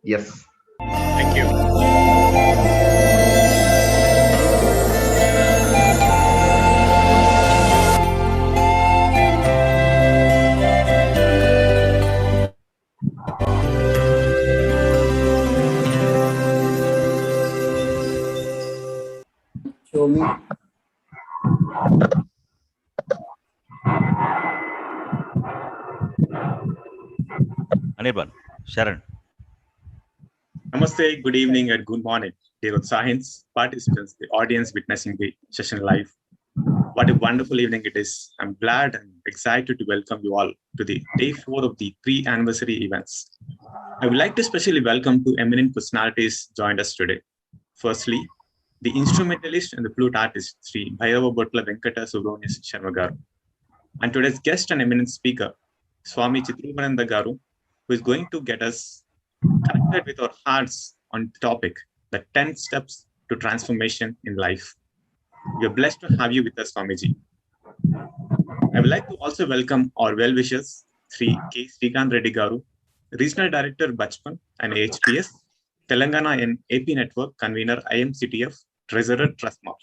Yes. Thank you. Show me. Anirban, Sharon. Namaste, good evening, and good morning, dear Utsahin participants, the audience witnessing the session live. What a wonderful evening it is. I'm glad and excited to welcome you all to the day 4 of the pre-anniversary events. I would like to specially welcome two eminent personalities joined us today. Firstly, the instrumentalist and the flute artist, Sri Bhairava Botla Venkata Subramanian Sharma Garu. And today's guest and eminent speaker, Swami Chidrupananda Garu, who is going to get us connected with our hearts on the topic, the 10 steps to transformation in life. We are blessed to have you with us, Swamiji. I would like to also welcome our well-wishers, Sri K. Srikanth Reddy Garu, Regional Director, Bachpan and AHPS, Telangana and AP Network, Convener, IMCTF, Treasurer, Trustmark.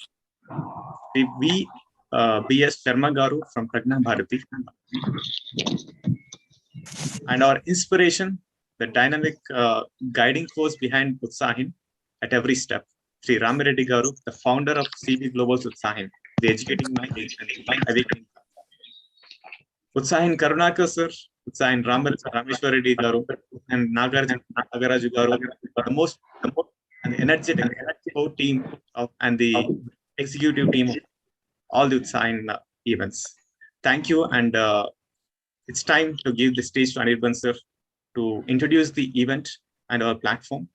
Sri V. B.S. Sharma Garu from Pragna Bharati, and our inspiration, the dynamic guiding force behind Utsahin at every step, Sri Ramireddy Garu, the founder of CB Global's Utsahin, the Educating Minds and Awakening. Utsahin Karunakar sir, Utsahin Rameshwar Reddy Garu, and Nagaraju Garu, the most and the energetic core team and the executive team of all the Utsahin events. Thank you, and it's time to give the stage to Anirban sir to introduce the event and our platform,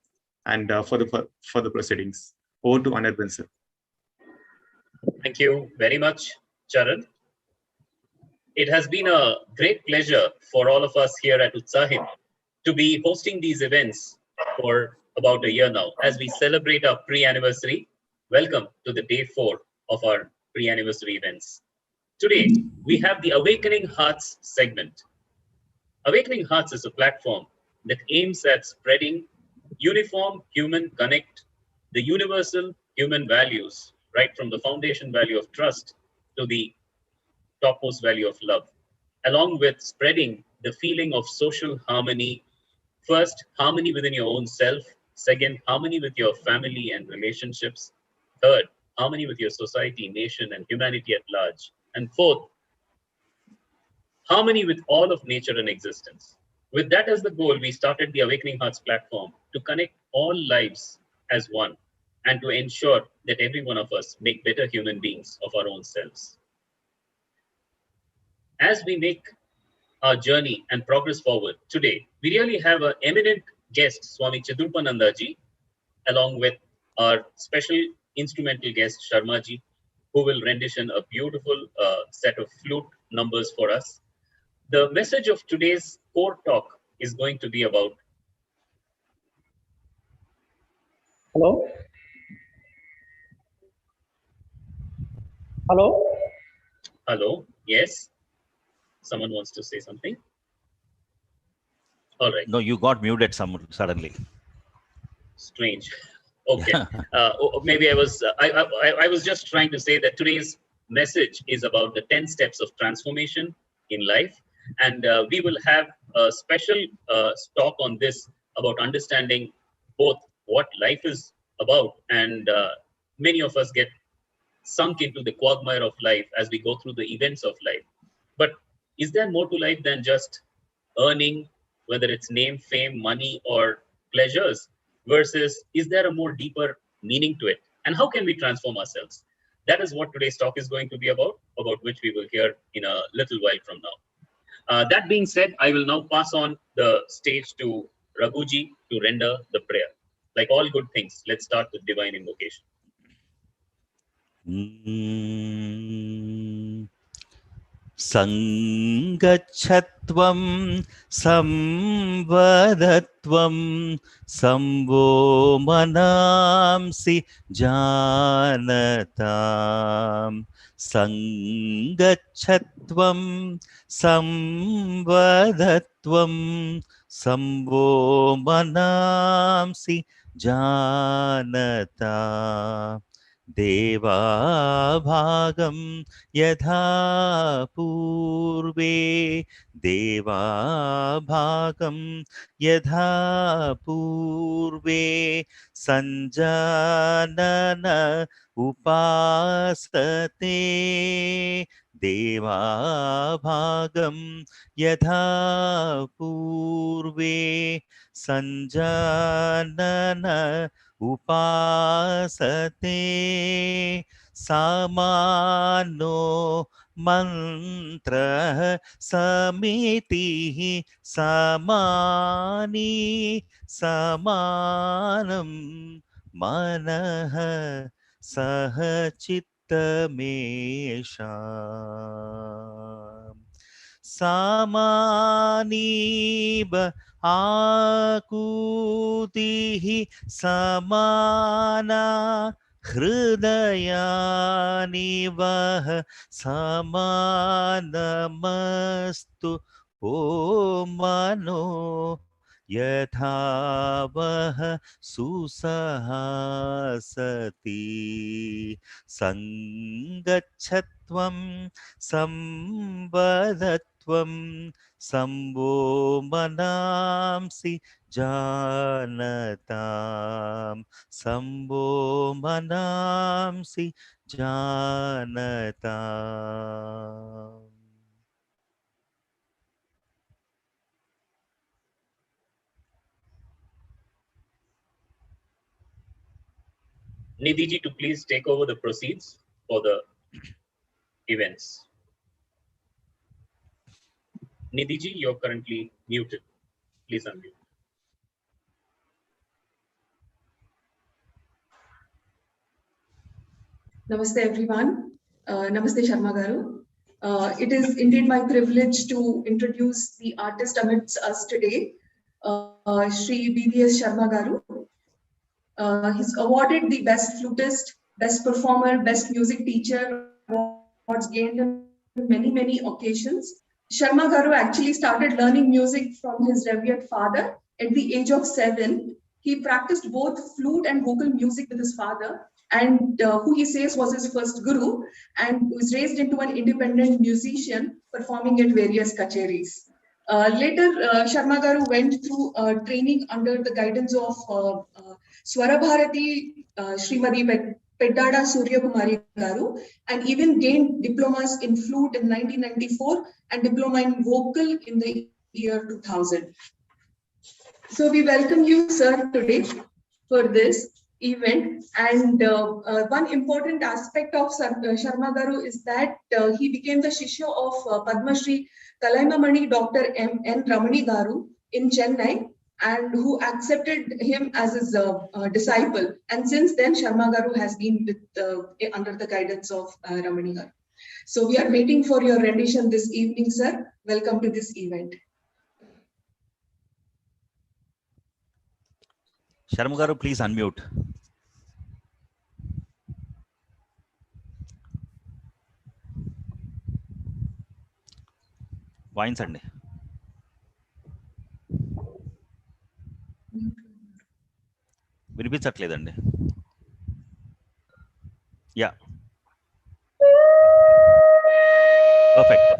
and for the proceedings. Over to Anirban sir. Thank you very much, Charan. It has been a great pleasure for all of us here at Utsahin to be hosting these events for about a year now as we celebrate our pre-anniversary. Welcome to the day 4 of our pre-anniversary events. Today, we have the Awakening Hearts segment. Awakening Hearts is a platform that aims at spreading uniform human connect, the universal human values, right from the foundation value of trust to the topmost value of love, along with spreading the feeling of social harmony. First, harmony within your own self. Second, harmony with your family and relationships. Third, harmony with your society, nation, and humanity at large. And fourth, harmony with all of nature and existence. With that as the goal, we started the Awakening Hearts platform to connect all lives as one and to ensure that every one of us make better human beings of our own selves. As we make our journey and progress forward today, we really have an eminent guest, Swami Chidrupananda ji, along with our special instrumental guest, Sharma ji, who will rendition a beautiful set of flute numbers for us. The message of today's core talk is going to be about... Hello? Hello? Hello? Yes? Someone wants to say something? All right. No, you got muted suddenly. Strange. Okay. Maybe I was just trying to say that today's message is about the 10 steps of transformation in life. And we will have a special talk on this about understanding both what life is about, and many of us get sunk into the quagmire of life as we go through the events of life. But is there more to life than just earning, whether it's name, fame, money, or pleasures, versus is there a more deeper meaning to it? And how can we transform ourselves? That is what today's talk is going to be about which we will hear in a little while from now. That being said, I will now pass on the stage to Raghuji to render the prayer. Like all good things, let's start with divine invocation. Sangachatvam samvadatvam samvo manamsi janatam. Sangachatvam samvadatvam संवो मनांसि जानता देवाभागं यथा पूर्वे देवाभागं यथा पूर्वे सञ्जानन उपासते देवाभागं यथा पूर्वे सञ्जानन उपासते समानो मन्त्रः समितिः समानी समानं मनः सह चित्तमेषाम् समानीव आकुतिः समाना हृदयानिवः समानमस्तु ओ मनो यथा वः सुसहासति सङ्गच्छत्वं संवदत्वं संवो मनांसि जानतां संवो मनांसि जानताम्. Nidhi ji to please take over the proceeds for the events. Nidhi ji, you're currently muted. Please unmute. Namaste everyone. Namaste Sharma Garu. It is indeed my privilege to introduce the artist amidst us today, Shri B.S. Sharma Garu. He's awarded the best flutist, best performer, best music teacher awards gained on many occasions. Sharma Garu actually started learning music from his revered father at the age of 7. He practiced both flute and vocal music with his father, and who he says was his first guru, and was raised into an independent musician performing at various kacheris. Later, Sharma Garu went through training under the guidance of Swarabharati Srimati Peddada Surya Kumari Garu, and even gained diplomas in flute in 1994 and diploma in vocal in the year 2000. So we welcome you, sir, today for this event. And one important aspect of Sharma Garu is that he became the Shishya of Padma Shri Kalaimamani Dr. M.N. Ramani Garu in Chennai, and who accepted him as his disciple. And since then, Sharma Garu has been with, under the guidance of Ramani Garu. So we are waiting for your rendition this evening, sir. Welcome to this event. Sharma Garu, please unmute. వాయించండి. వినిపించట్లేదండి. Yeah, perfect.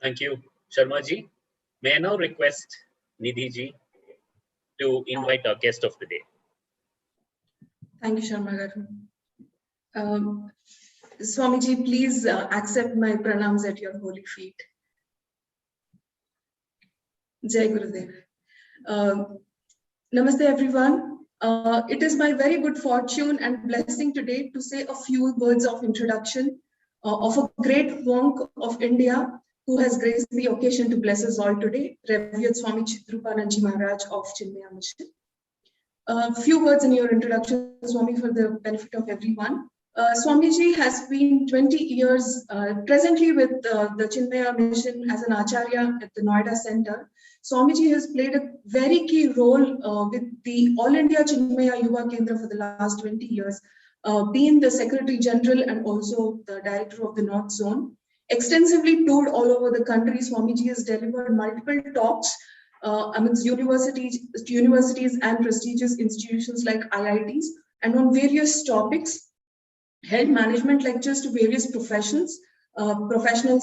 Thank you, Sharma ji. May I now request Nidhi ji to invite our guest of the day. Thank you, Sharma garu. Swamiji, please accept my pranams at your holy feet. Jai Gurudev. Namaste, everyone. It is my very good fortune and blessing today to say a few words of introduction of a great monk of India who has graced the occasion to bless us all today, Revered Swami Chidrupananda Maharaj of Chinmaya Mission. A few words in your introduction, Swami, for the benefit of everyone. Swamiji has been 20 years presently with the Chinmaya Mission as an Acharya at the Noida Center. Swamiji has played a very key role with the All India Chinmaya Yuva Kendra for the last 20 years, being the Secretary General and also the Director of the North Zone. Extensively toured all over the country, Swamiji has delivered multiple talks amidst universities and prestigious institutions like IITs, and on various topics, held management lectures to various professionals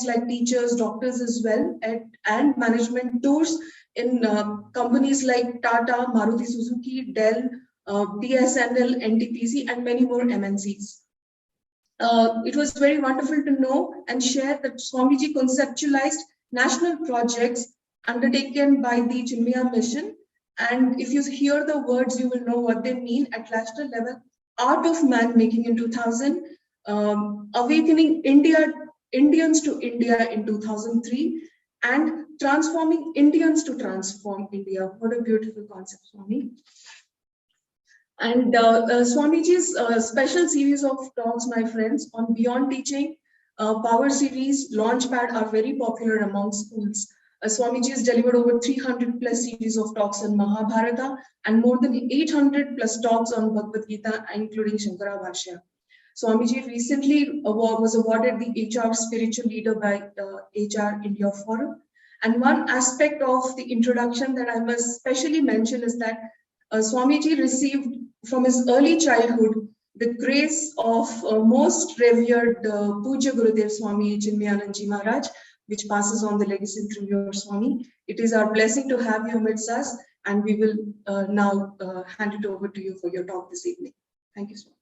like teachers, doctors as well, and management tours in companies like Tata, Maruti Suzuki, Dell, BSNL, NTPC, and many more MNCs. It was very wonderful to know and share that Swamiji conceptualized national projects undertaken by the Chinmaya Mission. And if you hear the words, you will know what they mean at national level. Art of Man Making in 2000, Awakening Indians to India in 2003, and Transforming Indians to Transform India. What a beautiful concept, Swami. And Swamiji's special series of talks, my friends, on Beyond Teaching, Power Series, Launchpad are very popular among schools. Swamiji has delivered over 300 plus series of talks on Mahabharata and more than 800 plus talks on Bhagavad Gita, including Shankara Bhashya. Swamiji recently was awarded the HR Spiritual Leader by HR India Forum. And one aspect of the introduction that I must specially mention is that Swamiji received from his early childhood the grace of most revered Puja Gurudev Swami Chinmayanand Maharaj, which passes on the legacy through your Swami. It is our blessing to have you amidst us, and we will now hand it over to you for your talk this evening. Thank you, Swami.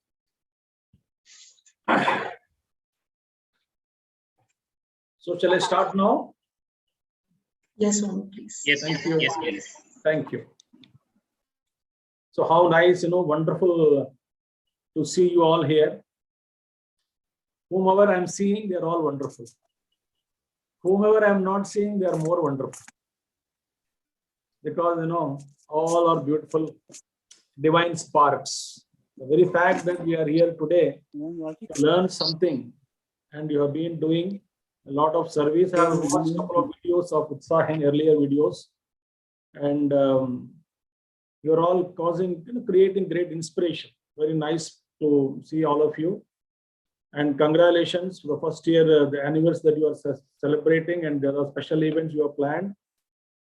So shall I start now? Yes, Swami, please. Yes, Thank you. yes, please. Thank you. So how nice, wonderful to see you all here. Whomever I'm seeing, they're all wonderful. Whomever I'm not seeing, they are more wonderful. Because, all are beautiful divine sparks. The very fact that we are here today to learn something, and you have been doing a lot of service. I have watched a couple of videos of Utsahin, earlier videos, and you're all creating great inspiration. Very nice to see all of you. And congratulations for the first year, the anniversary that you are celebrating, and there are special events you have planned.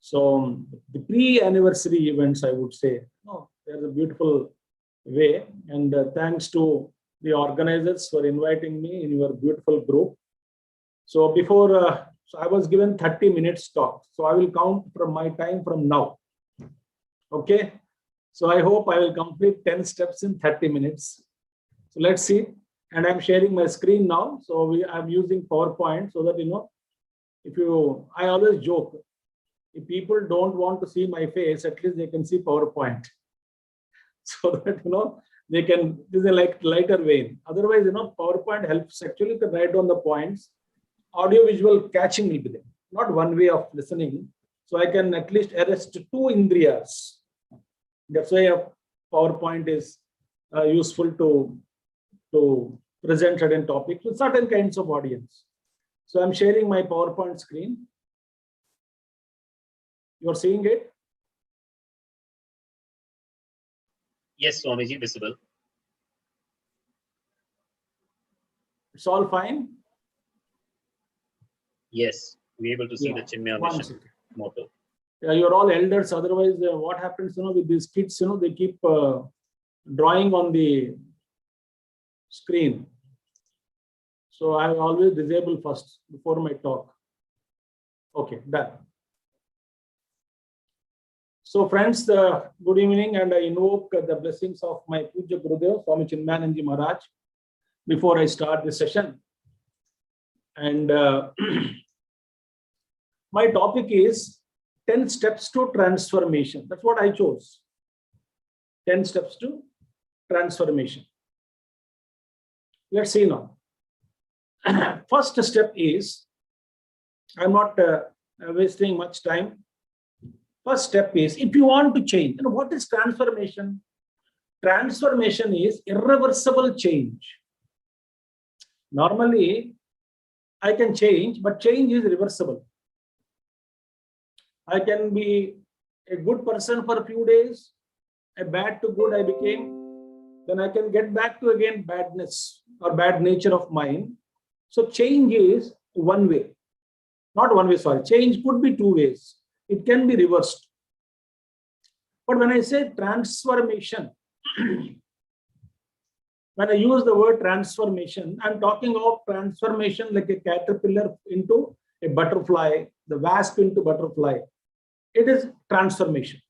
So the pre-anniversary events, I would say, there's a beautiful way. And thanks to the organizers for inviting me in your beautiful group. So before, so I was given 30 minutes talk. So I will count from my time from now. Okay. So I hope I will complete 10 steps in 30 minutes. So let's see. And I'm sharing my screen now. So I'm using PowerPoint so that, I always joke, if people don't want to see my face, at least they can see PowerPoint. So that, they can, this is like lighter vein. Otherwise, PowerPoint helps actually to write down the points. Audio visual catching will be there, not one way of listening. So I can at least arrest 2 indriyas. That's why a PowerPoint is useful to present certain topics with certain kinds of audience. So I'm sharing my PowerPoint screen. You're seeing it? Yes, Swamiji, visible. It's all fine? Yes, we're able to see the Chinmaya Mission second. motto. Yeah, you're all elders. Otherwise, what happens, with these kids, they keep drawing on the screen. So I always disable first before my talk. Okay, done. So friends, good evening, and I invoke the blessings of my Puja Gurudev, Swami Chidrupananda Maharaj, before I start this session. And my topic is 10 steps to transformation. That's what I chose. 10 steps to transformation. Let's see now. First step is, I'm not wasting much time. First step is, if you want to change, what is transformation? Transformation is irreversible change. Normally, I can change, but change is reversible. I can be a good person for a few days, a bad to good I became, then I can get back to again badness or bad nature of mine. So change is one way. Not one way, sorry. Change could be two ways. It can be reversed. But when I say transformation, when I use the word transformation, I'm talking of transformation like a caterpillar into a butterfly, the wasp into butterfly. It is transformation.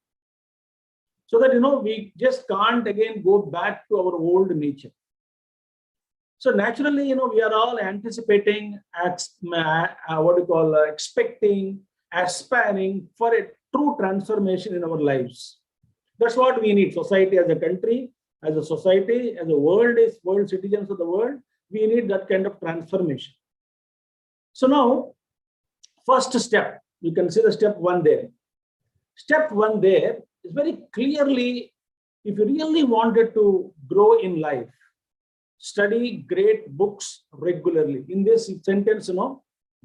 So that, we just can't again go back to our old nature. So naturally, we are all anticipating, expecting, aspiring for a true transformation in our lives. That's what we need. Society as a country, as a society, as a world citizens of the world, we need that kind of transformation. So now, first step, you can see the step one there. Step one there is very clearly, if you really wanted to grow in life, study great books regularly. In this sentence,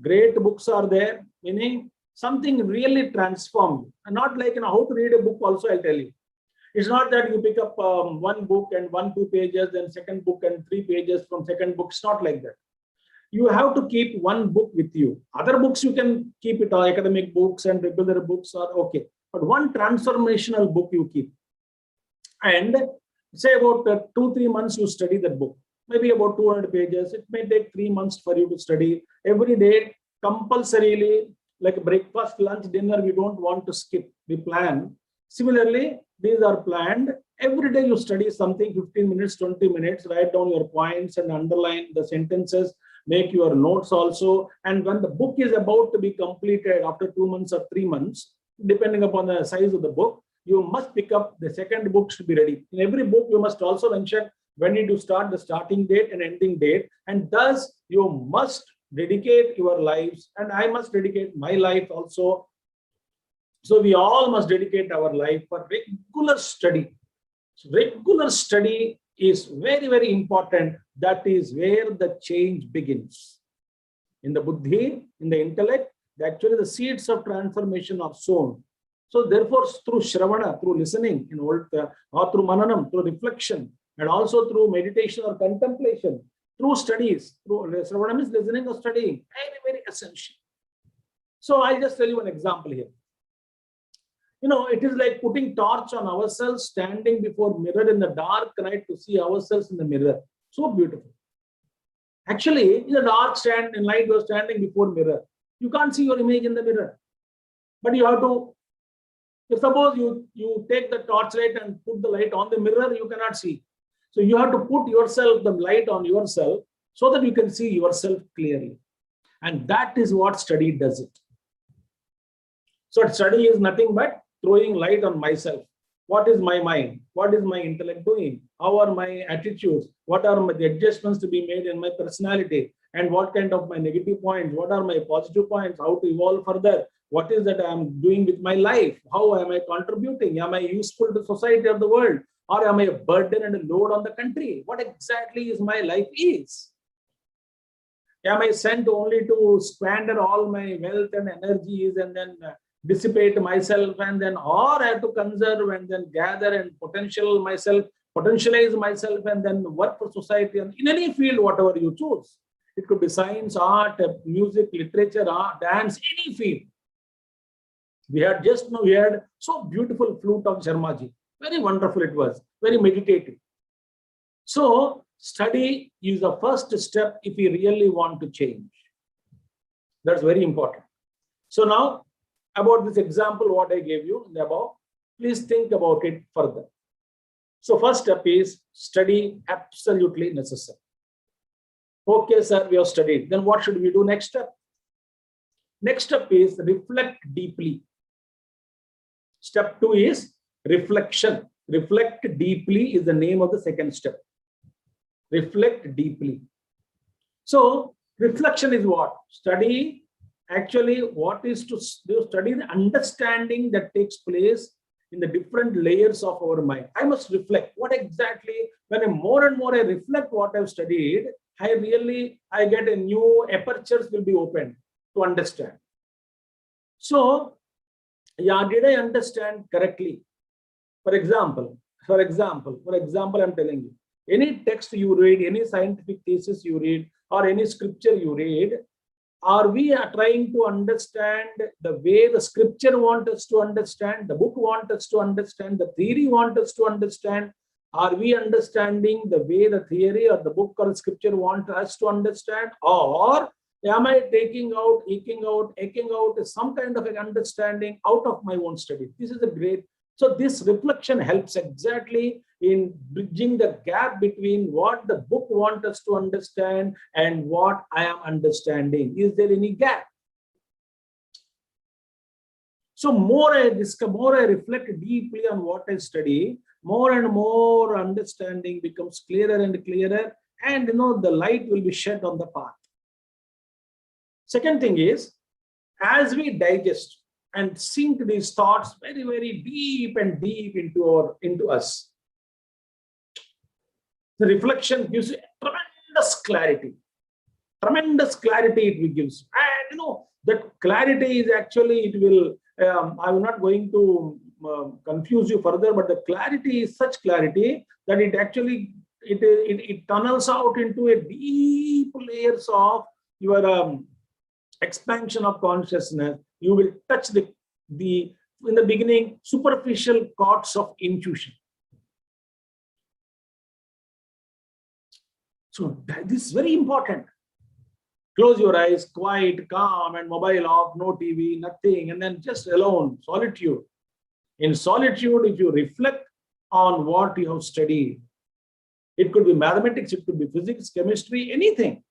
great books are there, meaning something really transformed. And not like, how to read a book also, I'll tell you. It's not that you pick up one book and 1-2 pages, then second book and 3 pages from second book. It's not like that. You have to keep one book with you. Other books you can keep it, academic books and regular books are okay. But one transformational book you keep. And say about 2-3 months you study that book. Maybe about 200 pages. It may take 3 months for you to study. Every day, compulsorily, like breakfast, lunch, dinner, we don't want to skip. We plan. Similarly, these are planned. Every day you study something, 15 minutes, 20 minutes, write down your points and underline the sentences, make your notes also. And when the book is about to be completed after 2 months or 3 months, depending upon the size of the book, you must pick up the second book to be ready. In every book, you must also mention when did you start, the starting date and ending date. And thus, you must dedicate your lives, and I must dedicate my life also. So we all must dedicate our life for regular study. So regular study is very, very important. That is where the change begins. In the buddhi, in the intellect, actually the seeds of transformation are sown. So therefore, through shravana, through listening, or through mananam, through reflection, and also through meditation or contemplation, through studies, through shravana means listening or studying, very, very essential. So I'll just tell you an example here. It is like putting torch on ourselves, standing before mirror in the dark night to see ourselves in the mirror. So beautiful. Actually, in the dark night, you're standing before mirror. You can't see your image in the mirror. But you have to, if suppose you take the torchlight and put the light on the mirror, you cannot see. So you have to put yourself, the light on yourself, so that you can see yourself clearly. And that is what study does it. So study is nothing but throwing light on myself. What is my mind? What is my intellect doing? How are my attitudes? What are the adjustments to be made in my personality? And what kind of my negative points? What are my positive points? How to evolve further? What is that I am doing with my life? How am I contributing? Am I useful to society of the world? Or am I a burden and a load on the country? What exactly is my life is? Am I sent only to squander all my wealth and energies and then dissipate myself, and then, or I have to conserve and then gather and potentialize myself and then work for society and in any field, whatever you choose. It could be science, art, music, literature, art, dance, any field. We had so beautiful flute of Sharmaji. Very wonderful it was, very meditative. So study is the first step if we really want to change. That's very important. So now, about this example, what I gave you in the above, please think about it further. So first step is study absolutely necessary. Okay, sir, we have studied. Then what should we do next step? Next step is reflect deeply. Step 2 is reflection. Reflect deeply is the name of the second step. Reflect deeply. So reflection is what? Study, actually what is to study the understanding that takes place in the different layers of our mind. I must reflect what exactly, when more and more I reflect what I've studied, I get a new apertures will be opened to understand. So, yeah, did I understand correctly? For example, I'm telling you, any text you read, any scientific thesis you read, or any scripture you read, are we trying to understand the way the scripture wants us to understand, the book wants us to understand, the theory wants us to understand? Are we understanding the way the theory or the book or the scripture wants us to understand? Or am I eking out some kind of an understanding out of my own study? This is a great. So this reflection helps exactly in bridging the gap between what the book wants us to understand and what I am understanding. Is there any gap? So more I reflect deeply on what I study, more and more understanding becomes clearer and clearer, and the light will be shed on the path. Second thing is, as we digest and sink these thoughts very, very deep into us, the reflection gives you tremendous clarity. Tremendous clarity it gives. And that clarity is actually, it will, I'm not going to confuse you further, but the clarity is such clarity that it actually, it tunnels out into a deep layers of your expansion of consciousness. You will touch the in the beginning superficial chords of intuition. So this is very important. Close your eyes, quiet, calm, and mobile off, no TV, nothing, and then just alone, solitude. In solitude, if you reflect on what you have studied, it could be mathematics, it could be physics, chemistry, anything.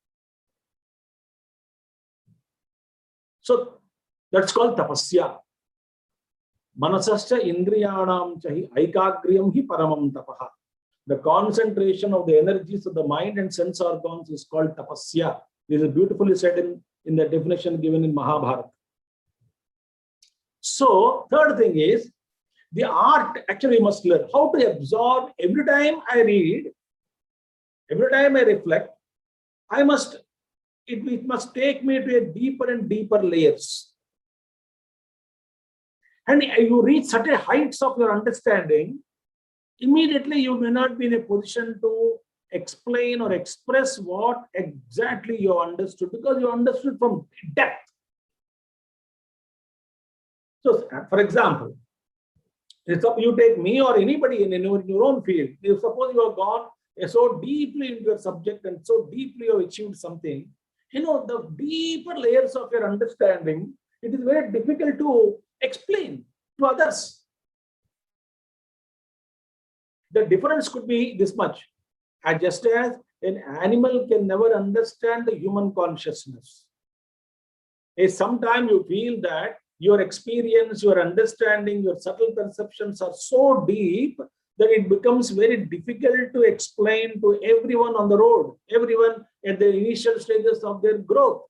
So that's called tapasya. Manasascha indriyanam chahi aikagriyam hi paramam tapaha. The concentration of the energies of the mind and sense organs is called tapasya. This is beautifully said in the definition given in Mahabharata. So third thing is, the art actually must learn how to absorb. Every time I read, every time I reflect, it must take me to a deeper and deeper layers. And you reach certain heights of your understanding, immediately you may not be in a position to explain or express what exactly you understood, because you understood from depth. So, for example, if you take me or anybody in your own field, if suppose you have gone so deeply into your subject and so deeply you have achieved something, the deeper layers of your understanding, it is very difficult to explain to others. The difference could be this much. And just as an animal can never understand the human consciousness, sometimes you feel that your experience, your understanding, your subtle perceptions are so deep that it becomes very difficult to explain to everyone on the road, everyone at the initial stages of their growth.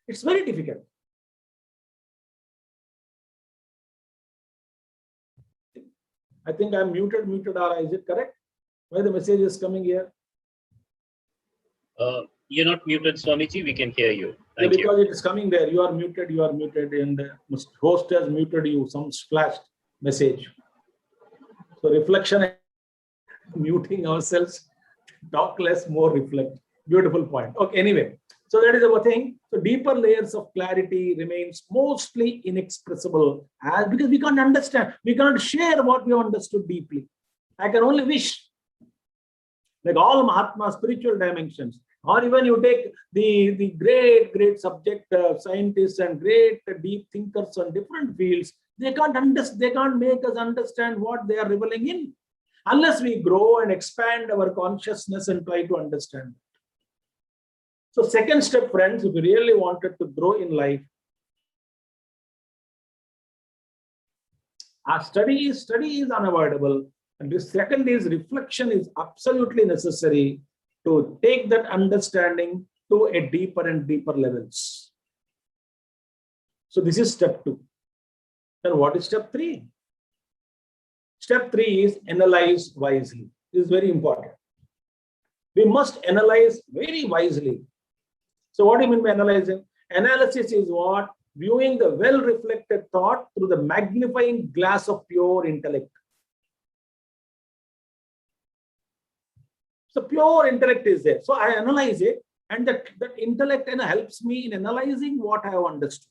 It's very difficult. I think I'm muted, or is it correct? Why the message is coming here? You're not muted, Swamiji. We can hear you. Thank you. Because it is coming there. You are muted, and the host has muted you. Some flashed message. So reflection, muting ourselves, talk less, more reflect. Beautiful point. Okay, anyway. So that is our thing. So deeper layers of clarity remains mostly inexpressible, because we can't understand. We cannot share what we understood deeply. I can only wish, like all Mahatma spiritual dimensions, Or even you take the great subject scientists and great deep thinkers on different fields, they can't make us understand what they are reveling in, unless we grow and expand our consciousness and try to understand. So second step, friends, if you really wanted to grow in life, our study is unavoidable. And the second is reflection is absolutely necessary to take that understanding to a deeper and deeper levels. So this is step 2. Then what is step 3? Step 3 is analyze wisely. This is very important. We must analyze very wisely. So what do you mean by analyzing? Analysis is what? Viewing the well-reflected thought through the magnifying glass of pure intellect. So pure intellect is there. So I analyze it, and that intellect helps me in analyzing what I have understood.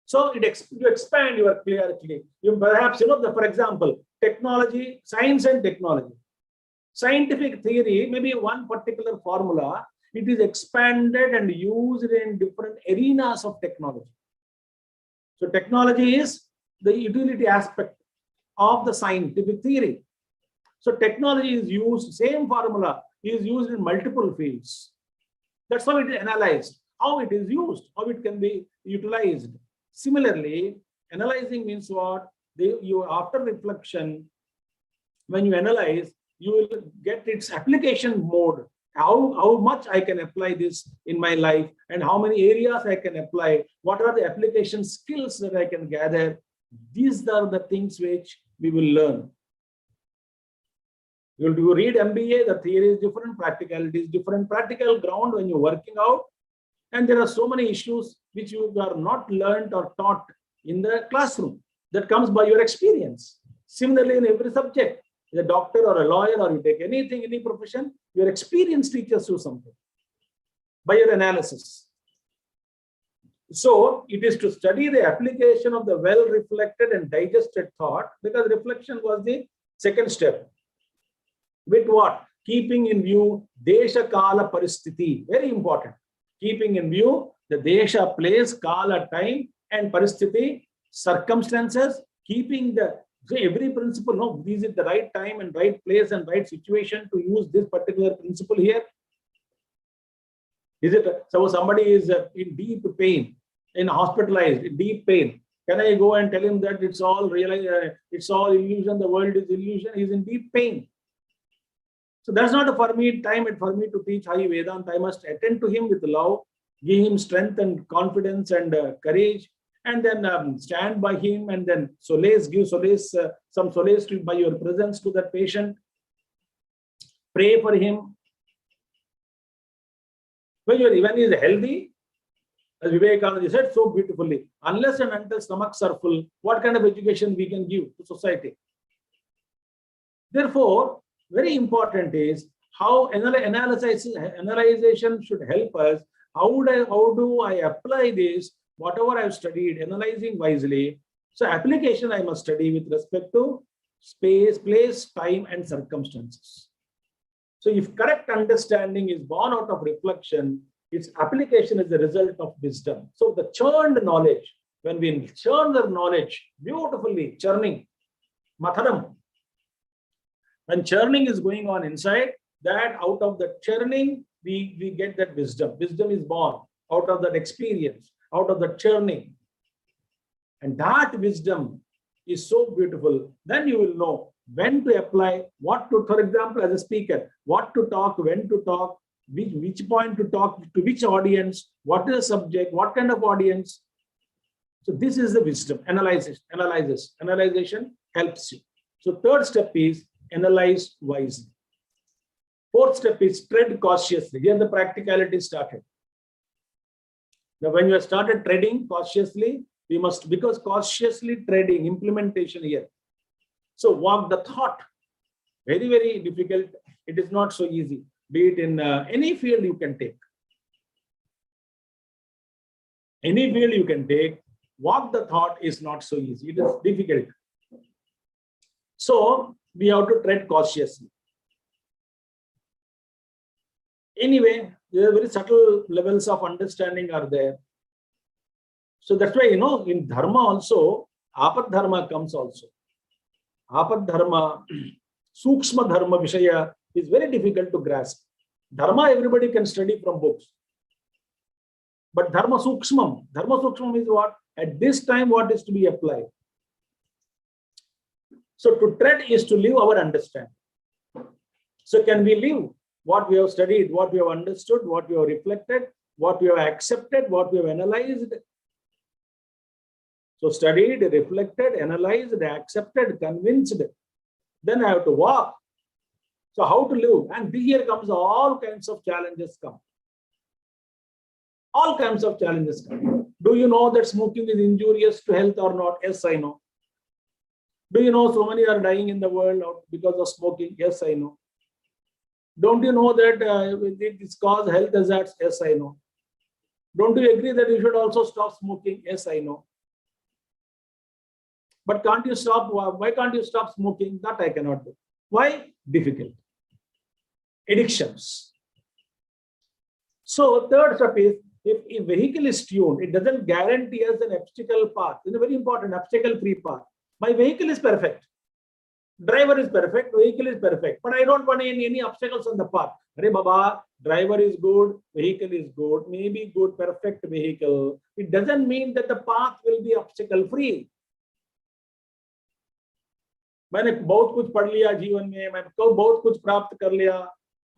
So you expand your clarity. You perhaps, for example, technology, science and technology. Scientific theory, maybe one particular formula, it is expanded and used in different arenas of technology. So technology is the utility aspect of the scientific theory. So technology is used, same formula is used in multiple fields. That's how it is analyzed, how it is used, how it can be utilized. Similarly, analyzing means what? You after reflection, when you analyze, you will get its application mode. How much I can apply this in my life, and how many areas I can apply, what are the application skills that I can gather. These are the things which we will learn. You read MBA, the theory is different, practicality is different, practical ground when you're working out. And there are so many issues which you are not learned or taught in the classroom. That comes by your experience. Similarly, in every subject, a doctor or a lawyer, or you take anything, any profession, your experience teaches you something by your analysis. So it is to study the application of the well-reflected and digested thought, because reflection was the second step. With what? Keeping in view Desha Kala Paristhiti. Very important. Keeping in view the Desha, place, Kala, time, and Paristhiti, circumstances, keeping every principle, no, this is the right time and right place and right situation to use this particular principle here. Is it, suppose somebody is in deep pain, hospitalized, in deep pain. Can I go and tell him that it's all real, it's all illusion, the world is illusion? He's in deep pain. So that's not for me time for me to teach Hari Vedanta. I must attend to him with love, give him strength and confidence and courage, and then stand by him, and then give solace, some solace by your presence to that patient. Pray for him. When he is healthy, as Vivekananda said so beautifully, unless and until stomachs are full, what kind of education we can give to society? Therefore, very important is how analyzation should help us. How do I apply this, whatever I've studied, analyzing wisely? So application I must study with respect to space, place, time, and circumstances. So if correct understanding is born out of reflection, its application is the result of wisdom. So the churned knowledge, when we churn the knowledge beautifully, churning, mathanam, when churning is going on inside, that out of the churning, we get that wisdom. Wisdom is born out of that experience, out of the churning. And that wisdom is so beautiful. Then you will know when to apply, what to, for example, as a speaker, what to talk, when to talk, which point to talk, to which audience, what is the subject, what kind of audience. So this is the wisdom. Analyzation helps you. So third step is analyze wisely. Fourth step is tread cautiously. Here the practicality started. Now when you have started treading cautiously, we must, because cautiously treading, implementation here. So walk the thought. Very, very difficult. It is not so easy. Be it in any field you can take. Any field you can take, walk the thought is not so easy. It is difficult. So we have to tread cautiously. Anyway, there are very subtle levels of understanding are there. So that's why, in dharma also, apad dharma comes also. Apad dharma, sukshma dharma vishaya is very difficult to grasp. Dharma everybody can study from books. But dharma sukshmam is what? At this time, what is to be applied? So to tread is to live our understanding. So can we live what we have studied, what we have understood, what we have reflected, what we have accepted, what we have analyzed? So studied, reflected, analyzed, accepted, convinced. Then I have to walk. So how to live? And here comes all kinds of challenges come. All kinds of challenges come. Do you know that smoking is injurious to health or not? Yes, I know. Do you know so many are dying in the world because of smoking? Yes, I know. Don't you know that it causes health hazards? Yes, I know. Don't you agree that you should also stop smoking? Yes, I know. But can't you stop? Why can't you stop smoking? That I cannot do. Why? Difficult. Addictions. So third step is, if a vehicle is tuned, it doesn't guarantee us an obstacle path. It's a very important obstacle-free path. My vehicle is perfect. Driver is perfect. Vehicle is perfect. But I don't want any obstacles on the path. Arey Baba, driver is good. Vehicle is good. Maybe good, perfect vehicle. It doesn't mean that the path will be obstacle-free. मैंने बहुत कुछ पढ़ लिया जीवन में, मैं बहुत कुछ प्राप्त कर लिया,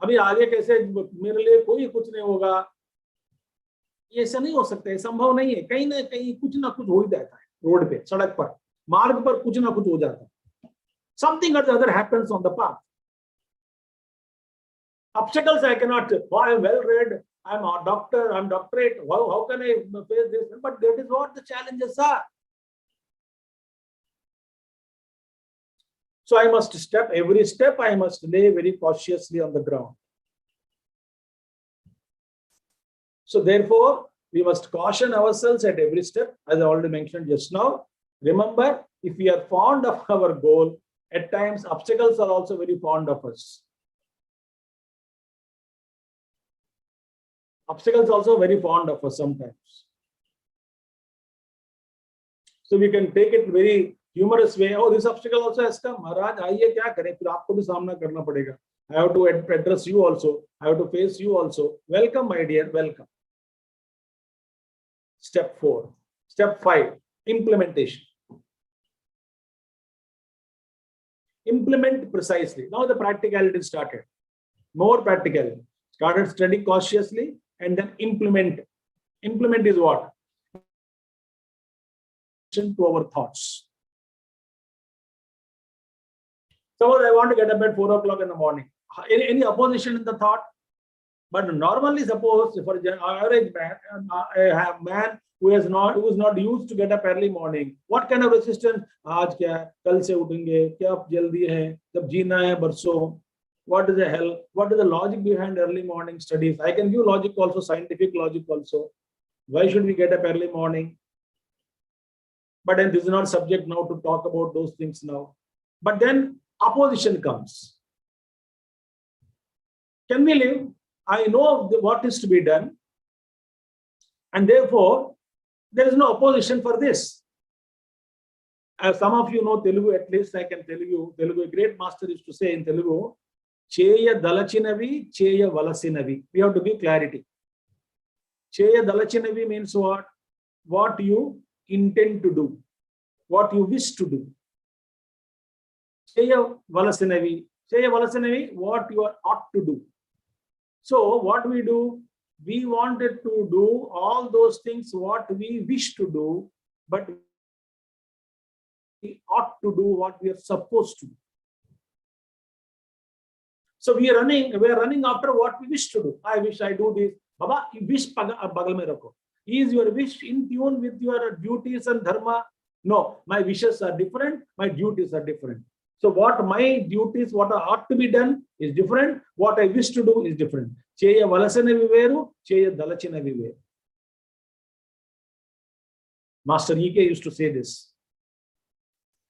अभी आगे कैसे मेरे लिए कोई कुछ नहीं होगा, ये ऐसा नहीं हो सकता है, संभव नहीं है. कहीं ना कहीं कुछ ना कुछ हो ही जाता है रोड पे, सड़क पर, मार्ग पर कुछ ना कुछ हो जाता है. Something or the other happens on the path. Obstacles I cannot. Oh, I am well read. I am a doctor. I am doctorate. How can I face this? But that is what the challenges are. So I must step, every step I must lay very cautiously on the ground. So therefore, we must caution ourselves at every step, as I already mentioned just now. Remember, if we are fond of our goal, at times obstacles are also very fond of us. Obstacles also very fond of us sometimes. So we can take it very humorous way. Oh, this obstacle also has come. Maharaj, आइए क्या करें? फिर आपको भी सामना करना पड़ेगा. I have to address you also. I have to face you also. Welcome, my dear. Welcome. Step 4. Step 5. Implementation. Implement precisely. Now the practicality started. More practicality. Started studying cautiously and then implement. Implement is what? To our thoughts. Suppose I want to get up at 4 o'clock in the morning. Any opposition in the thought? But normally, suppose for an average man, a man who is not used to get up early morning, what kind of resistance? आज क्या? कल से उठेंगे? क्या जल्दी है? जब जीना है बरसों. What is the hell? What is the logic behind early morning studies? I can give logic also, scientific logic also. Why should we get up early morning? But then this is not subject now to talk about those things now. But then opposition comes. Can we live? I know what is to be done. And therefore, there is no opposition for this. As some of you know Telugu, at least I can tell you, Telugu, a great master used to say in Telugu, Cheya dalachinavi, cheya valasinavi. We have to give clarity. Cheya dalachinavi means what? What you intend to do, what you wish to do. Cheya valasinavi, what you ought to do. So what we do, we wanted to do all those things what we wish to do, but we ought to do what we are supposed to do. So we are running after what we wish to do. I wish I do this. Baba, you wish bagal mein rakho. Is your wish in tune with your duties and dharma? No, my wishes are different, my duties are different. So what my duties, what ought to be done is different, what I wish to do is different. Cheya valasanavi veru, cheya dalachinavi veru. Master Ike used to say this.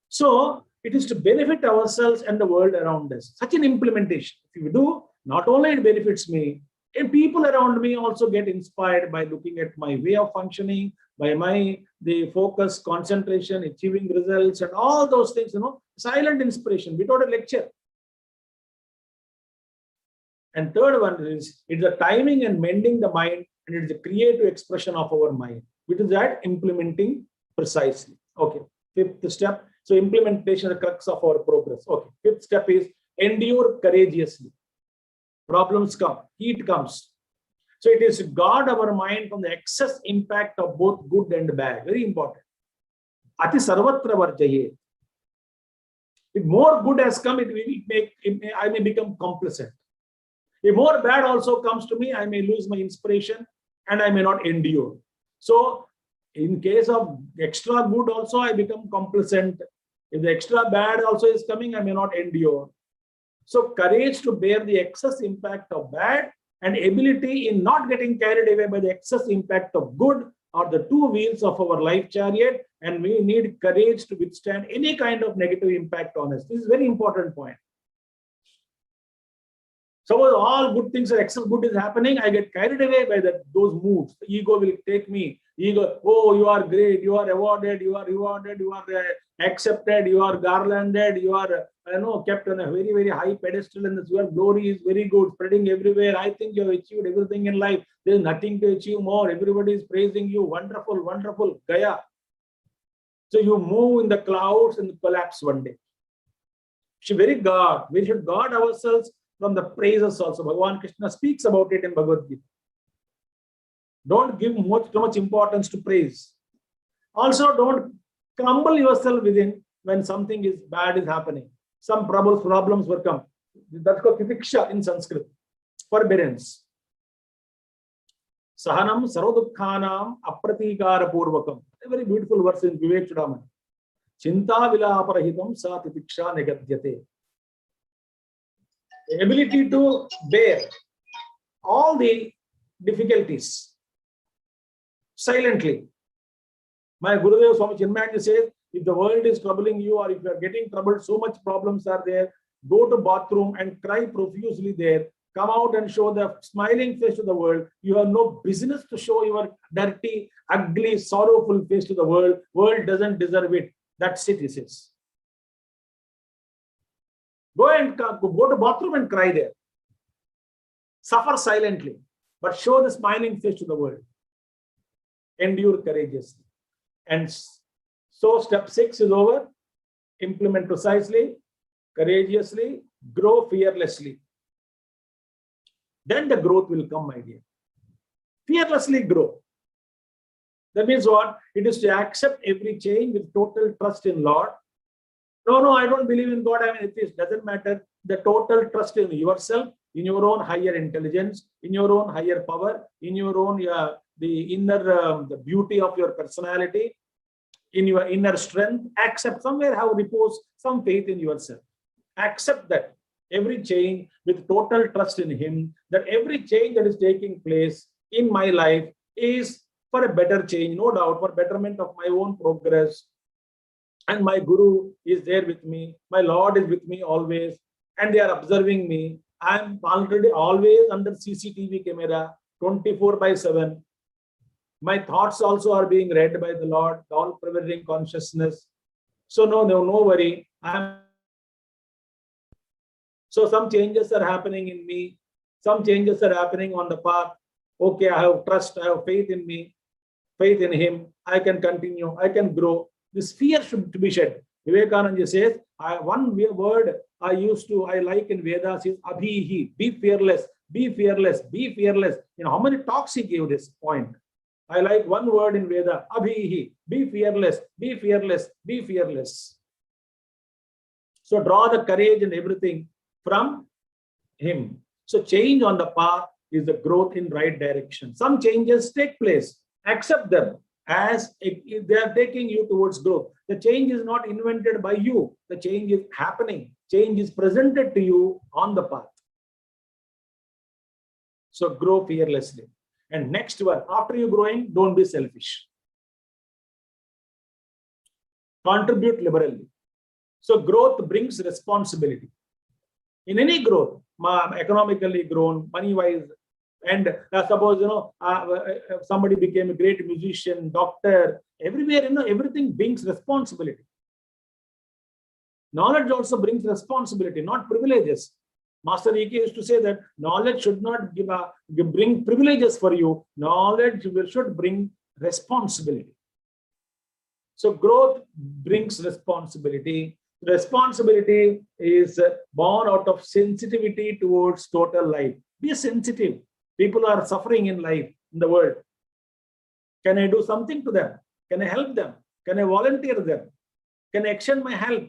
So it is to benefit ourselves and the world around us. Such an implementation. If you do, not only it benefits me, And people around me also get inspired by looking at my way of functioning, by the focus, concentration, achieving results, and all those things, silent inspiration without a lecture. And third one is, it's the timing and mending the mind, and it's the creative expression of our mind, which is that implementing precisely. Okay, fifth step. So implementation is the crux of our progress. Okay, fifth step is endure courageously. Problems come, heat comes. So it is to guard our mind from the excess impact of both good and bad. Very important. Ati sarvatra varjaye. If more good has come, I may become complacent. If more bad also comes to me, I may lose my inspiration and I may not endure. So in case of extra good also, I become complacent. If the extra bad also is coming, I may not endure. So courage to bear the excess impact of bad and ability in not getting carried away by the excess impact of good are the two wheels of our life chariot, and we need courage to withstand any kind of negative impact on us. This is a very important point. Suppose all good things are excess good is happening, I get carried away by those moods. The ego will take me. Ego, oh, you are great, you are awarded, you are rewarded, you are accepted, you are garlanded, you are kept on a very, very high pedestal, and your glory is very good, spreading everywhere. I think you have achieved everything in life. There is nothing to achieve more. Everybody is praising you. Wonderful, wonderful, Gaya. So you move in the clouds and collapse one day. We should guard ourselves from the praises also. Bhagavan Krishna speaks about it in Bhagavad Gita. Don't give too much importance to praise. Also, don't crumble yourself within when something is bad is happening. Some problems will come. That's called titiksha in Sanskrit. Forbearance. Sahanam sarvadukhanam apratikara purvakam. A very beautiful verse in Vivek Chudamani. Chinta vilaparahitam sa titiksha negadyate. The ability to bear all the difficulties silently. My Gurudev Swami Chidrupananda says, if the world is troubling you, or if you are getting troubled, so much problems are there, go to bathroom and cry profusely there. Come out and show the smiling face to the world. You have no business to show your dirty, ugly, sorrowful face to the world. World doesn't deserve it. That's it, he says. Go to bathroom and cry there. Suffer silently, but show the smiling face to the world. Endure courageously. And so step 6 is over. Implement precisely, courageously, grow fearlessly. Then the growth will come, my dear. Fearlessly grow. That means what? It is to accept every change with total trust in Lord. No, I don't believe in God. I mean, it doesn't matter. The total trust in yourself, in your own higher intelligence, in your own higher power, in your own the inner the beauty of your personality, in your inner strength. Accept, somewhere have repose some faith in yourself. Accept that every change with total trust in Him, that every change that is taking place in my life is for a better change, no doubt, for betterment of my own progress. And my Guru is there with me. My Lord is with me always. And they are observing me. I am already always under CCTV camera, 24/7. My thoughts also are being read by the Lord, the all-prevailing consciousness. So no worry. So some changes are happening in me. Some changes are happening on the path. Okay, I have trust, I have faith in me, faith in Him. I can continue, I can grow. This fear should be shed. Vivekananda says, one word I like in Vedas is abhihi, be fearless, be fearless, be fearless. You know how many talks he gave this point. I like one word in Veda, abhihi, be fearless, be fearless, be fearless. So draw the courage and everything from Him. So change on the path is the growth in right direction. Some changes take place. Accept them as they are taking you towards growth. The change is not invented by you. The change is happening. Change is presented to you on the path. So grow fearlessly. And next one, after you growing, don't be selfish. Contribute liberally. So growth brings responsibility. In any growth, economically grown, money-wise, And suppose, somebody became a great musician, doctor, everywhere, everything brings responsibility. Knowledge also brings responsibility, not privileges. Master E.K. used to say that knowledge should not bring privileges for you. Knowledge should bring responsibility. So growth brings responsibility. Responsibility is born out of sensitivity towards total life. Be sensitive. People are suffering in life, in the world. Can I do something to them? Can I help them? Can I volunteer them? Can I extend my help?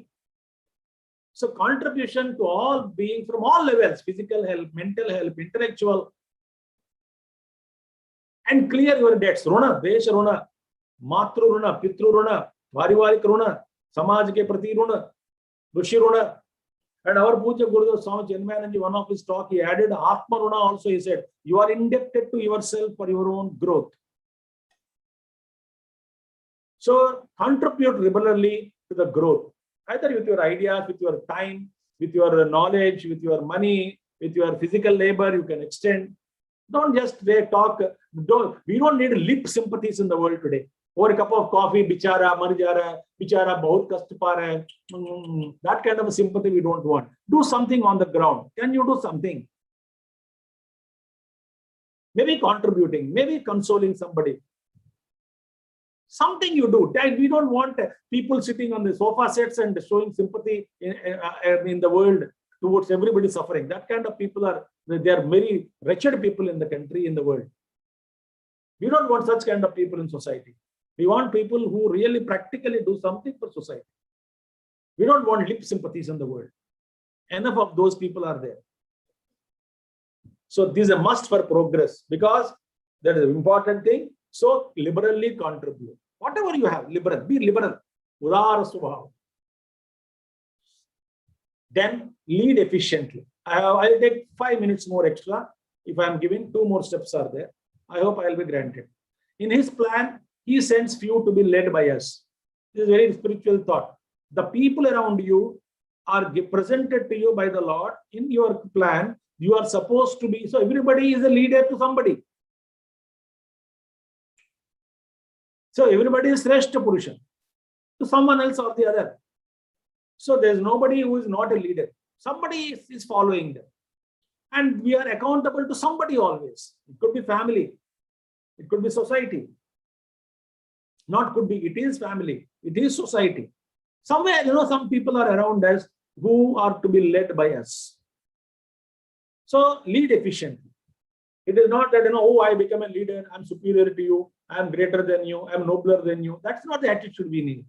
So contribution to all beings from all levels, physical help, mental help, intellectual, and clear your debts. Runa, Desha Runa, Matru Runa, Pitru Runa, Varivarik Runa, Samaj ke Prati Runa, Rushi Runa. And our Puja Gurudev Swami Chidrupananda, one of his talk, he added Atma Runa also. He said, you are indebted to yourself for your own growth. So contribute regularly to the growth, either with your ideas, with your time, with your knowledge, with your money, with your physical labor. You can extend. Don't just talk. We don't need lip sympathies in the world today. Over a cup of coffee, bichara, mar ja raha hai, bichara bahut kast pa raha hai. That kind of a sympathy we don't want. Do something on the ground. Can you do something? Maybe contributing, maybe consoling somebody. Something you do. We don't want people sitting on the sofa sets and showing sympathy in the world towards everybody suffering. That kind of people they are very wretched people in the country, in the world. We don't want such kind of people in society. We want people who really practically do something for society. We don't want lip sympathies in the world. Enough of those people are there. So this is a must for progress, because that is an important thing. So liberally contribute. Whatever you have, liberal, be liberal. Udara subhav. Then lead efficiently. I'll take 5 minutes more extra. If I'm giving 2 more steps are there, I hope I'll be granted. In his plan, he sends few to be led by us. This is a very spiritual thought. The people around you are presented to you by the Lord. In your plan, you are supposed to be, so everybody is a leader to somebody. So everybody is Shrestha Purusha to someone else or the other. So there's nobody who is not a leader. Somebody is following them. And we are accountable to somebody always. It could be family. It could be society. Not could be, it is family. It is society. Somewhere, some people are around us who are to be led by us. So lead efficiently. It is not that, oh, I become a leader, I'm superior to you, I'm greater than you, I'm nobler than you. That's not the attitude we need.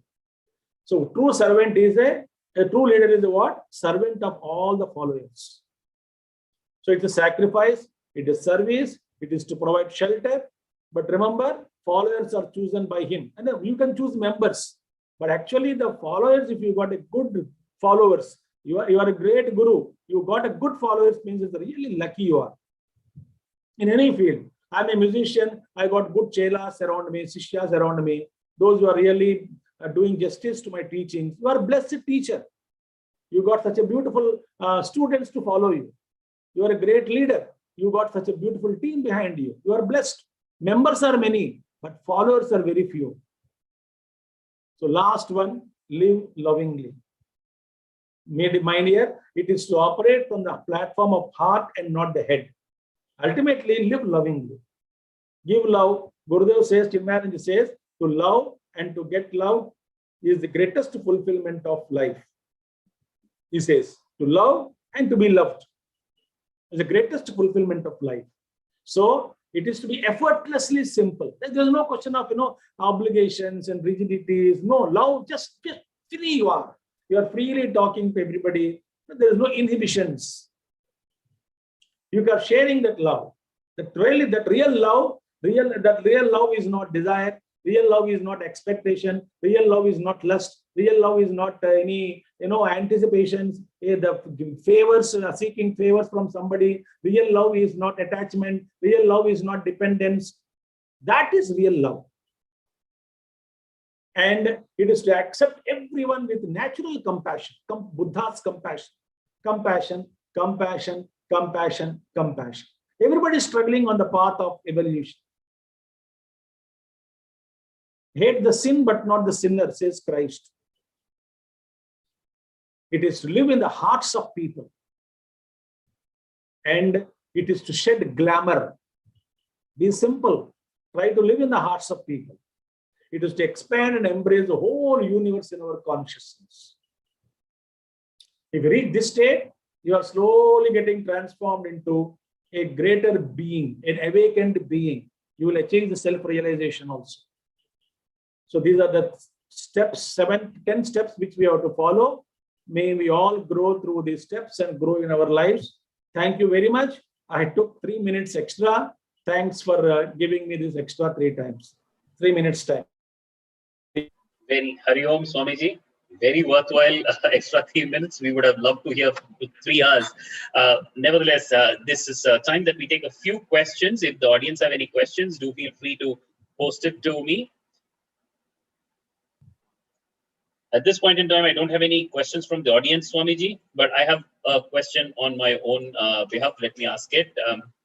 So true servant is a true leader is a what? Servant of all the followers. So it's a sacrifice, it is service, it is to provide shelter. But remember, followers are chosen by him. And you can choose members. But actually the followers, if you got a good followers, you are a great guru, you got a good followers, means it's really lucky you are. In any field, I'm a musician, I got good chelas around me, sishyas around me, those who are really doing justice to my teachings. You are a blessed teacher. You got such a beautiful students to follow you. You are a great leader. You got such a beautiful team behind you. You are blessed. Members are many, but followers are very few. So last one, live lovingly. Mind here, it is to operate from the platform of heart and not the head. Ultimately, live lovingly. Give love. Gurudev says, Chidrupananda says, to love and to get love is the greatest fulfillment of life. He says, to love and to be loved is the greatest fulfillment of life. So it is to be effortlessly simple. There is no question of obligations and rigidities. No, love, just free you are. You are freely talking to everybody. There is no inhibitions. You are sharing that love. That real love is not desire. Real love is not expectation. Real love is not lust. Real love is not any anticipations. The favors, seeking favors from somebody. Real love is not attachment. Real love is not dependence. That is real love. And it is to accept everyone with natural compassion. Buddha's compassion. Compassion, compassion, compassion, compassion. Everybody is struggling on the path of evolution. Hate the sin, but not the sinner, says Christ. It is to live in the hearts of people. And it is to shed glamour. Be simple. Try to live in the hearts of people. It is to expand and embrace the whole universe in our consciousness. If you reach this state, you are slowly getting transformed into a greater being, an awakened being. You will achieve the self-realization also. So these are the steps, 10 steps which we have to follow. May we all grow through these steps and grow in our lives. Thank you very much. I took 3 minutes extra. Thanks for giving me this extra 3 times. 3 minutes time. Very Hari Om, Swamiji. Very worthwhile extra 3 minutes. We would have loved to hear 3 hours. Nevertheless, this is a time that we take a few questions. If the audience have any questions, do feel free to post it to me. At this point in time, I don't have any questions from the audience, Swamiji, but I have a question on my own behalf. Let me ask it,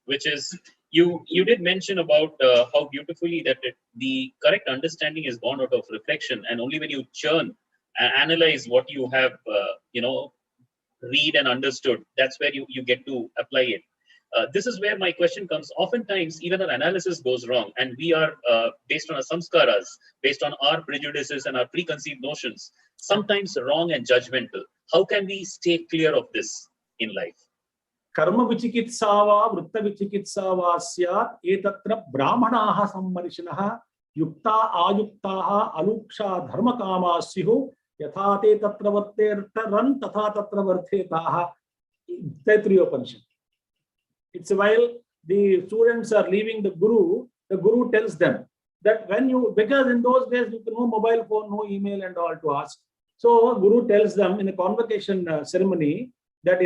which is, you did mention about how beautifully that the correct understanding is born out of reflection, and only when you churn and analyze what you have, read and understood, that's where you get to apply it. This is where my question comes. Oftentimes, even our analysis goes wrong, and we are based on our samskaras, based on our prejudices and our preconceived notions, sometimes wrong and judgmental. How can we stay clear of this in life? Karma vichikitsava vritta vichikitsava syat etatra brahmanaha sammarishinaha yukta ayuktaha aluksha dharma kama syu yatha te tatra vartertaran tatha tatra vartetaha. Taittiriya Upanishad. It's while the students are leaving the guru tells them that because in those days you can no mobile phone, no email and all to ask. So guru tells them in a convocation ceremony that,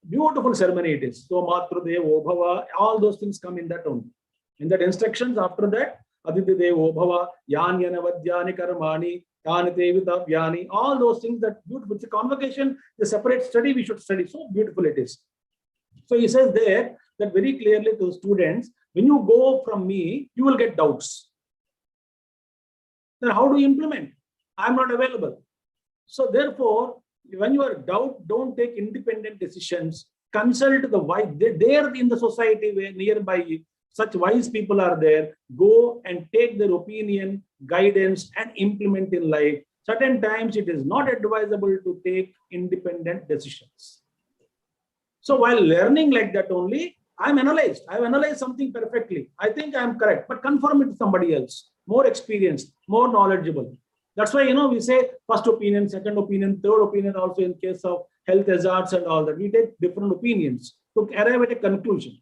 beautiful ceremony it is. So Matrudevo Bhava, all those things come in that only. In that instructions after that, Aditidevo Bhava, Yanyana Vadyani Karmani, Tanite Vyani, all those things that beautiful. It's a convocation, the separate study we should study. So beautiful it is. So he says there that very clearly to students, when you go from me, you will get doubts. Then how do you implement? I'm not available. So therefore, when you are doubt, don't take independent decisions. Consult the wise. There in the society where nearby such wise people are there. Go and take their opinion, guidance, and implement in life. Certain times it is not advisable to take independent decisions. So while learning like that only, I've analyzed something perfectly. I think I'm correct, but confirm it to somebody else, more experienced, more knowledgeable. That's why, we say first opinion, second opinion, third opinion also in case of health hazards and all that. We take different opinions to arrive at a conclusion.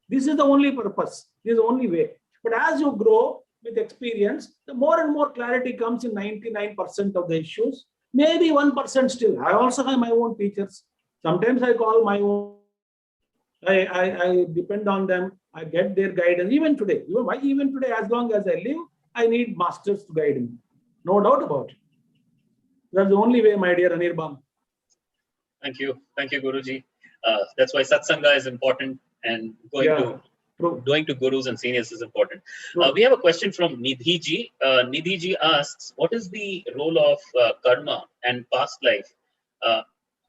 This is the only purpose. This is the only way. But as you grow with experience, the more and more clarity comes in 99% of the issues. Maybe 1% still. I also have my own teachers. Sometimes I call my own. I depend on them. I get their guidance. Even today, as long as I live, I need masters to guide me. No doubt about it. That's the only way, my dear Anirban. Thank you, Guruji. That's why satsanga is important, and going to gurus and seniors is important. We have a question from Nidhi ji. Nidhi ji asks, what is the role of karma and past life,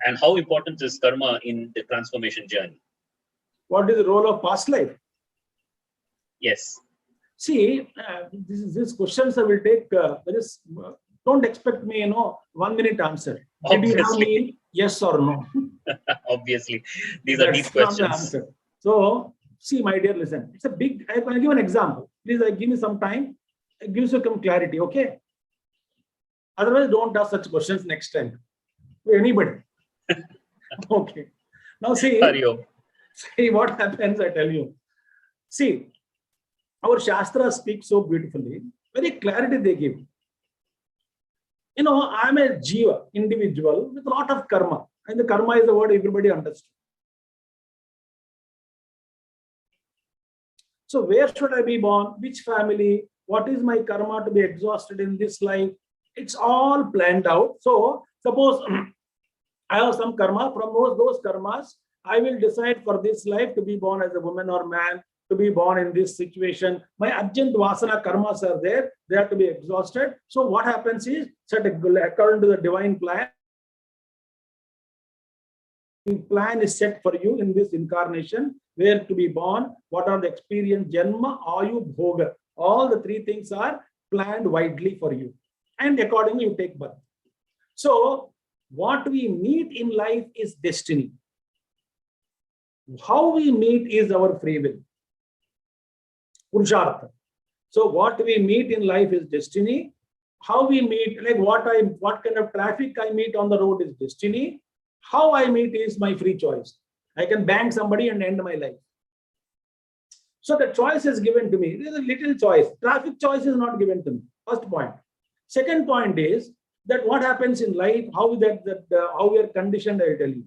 and how important is karma in the transformation journey? What is the role of past life? Yes. See, these questions I will take. Don't expect me, 1 minute answer. Did you have me? Yes or no? Obviously, these are deep questions. So, see, my dear, listen. It's a big. I can give an example. Please, give me some time. It gives you some clarity. Okay. Otherwise, don't ask such questions next time. Anybody. Okay. Now, see what happens. I tell you. See. Our Shastra speaks so beautifully, very clarity they give. I'm a jiva, individual with a lot of karma. And the karma is the word everybody understands. So where should I be born? Which family? What is my karma to be exhausted in this life? It's all planned out. So suppose I have some karma. From those karmas, I will decide for this life to be born as a woman or man, to be born in this situation. My urgent vasana karmas are there. They have to be exhausted. So what happens is, according to the divine plan, the plan is set for you in this incarnation, where to be born, what are the experience, janma, ayu, bhoga. All the three things are planned widely for you. And accordingly, you take birth. So what we meet in life is destiny. How we meet is our free will. Purushartha. So what we meet in life is destiny. How we meet, like what kind of traffic I meet on the road is destiny. How I meet is my free choice. I can bang somebody and end my life. So the choice is given to me. There is a little choice. Traffic choice is not given to me. First point. Second point is that what happens in life, how how we are conditioned, I will tell you.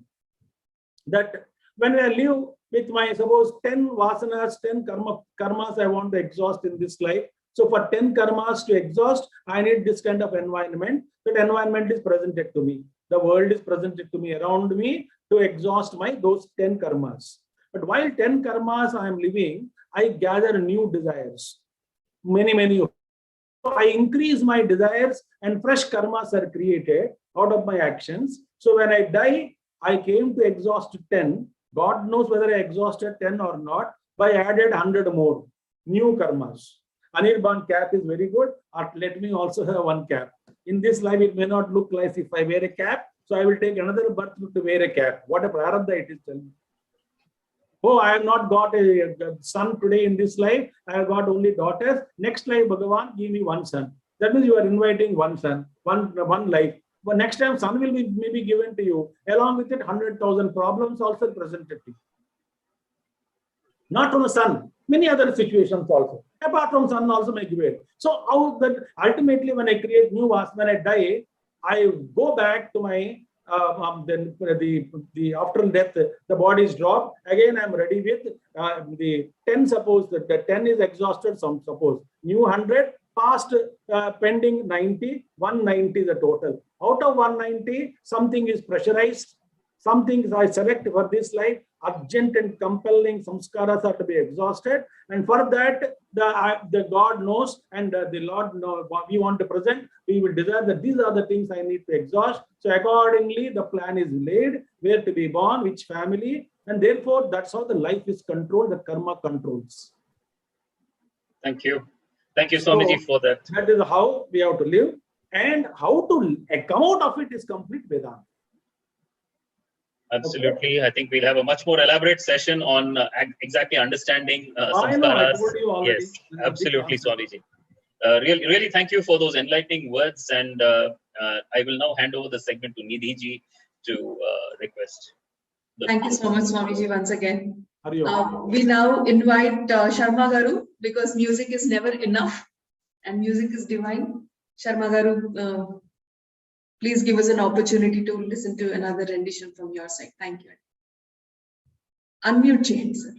That when I live with my, suppose 10 vasanas, 10 karmas I want to exhaust in this life. So for 10 karmas to exhaust, I need this kind of environment. That environment is presented to me. The world is presented to me around me to exhaust those 10 karmas. But while 10 karmas I am living, I gather new desires. Many. So I increase my desires and fresh karmas are created out of my actions. So when I die, I came to exhaust 10. God knows whether I exhausted 10 or not, but I added 100 more new karmas. Anirban cap is very good. Let me also have one cap. In this life, it may not look like if I wear a cap. So I will take another birth to wear a cap. What a prarabdha it is telling. Oh, I have not got a son today in this life. I have got only daughters. Next life, Bhagavan, give me one son. That means you are inviting one son, one life. But next time, son will be maybe given to you. Along with it, 100,000 problems also presented to you. Not from the son, many other situations also. Apart from son also may give it. So how that ultimately when I create new vas, when I die, I go back to my then the after death, the body is dropped. Again, I'm ready with the 10. Suppose that the 10 is exhausted. Suppose new 100, past pending 90, 190 the total. Out of 190, something is pressurized. Some things I select for this life, urgent and compelling samskaras are to be exhausted. And for that, the God knows and the Lord knows what we want to present. We will desire that these are the things I need to exhaust. So accordingly, the plan is laid, where to be born, which family. And therefore, that's how the life is controlled, the karma controls. Thank you. Thank you, Swamiji, for that. That is how we have to live. And how to come out of it is complete Vedanta. Absolutely. Okay. I think we'll have a much more elaborate session on exactly understanding samskaras. I told you already. Yes, absolutely, Swamiji. Really thank you for those enlightening words. And I will now hand over the segment to Nidhi to request. Thank you so much, Swamiji, once again. We now invite Sharma Garu, because music is never enough and music is divine. Sharma Garu, please give us an opportunity to listen to another rendition from your side. Thank you. Unmute chain, sir.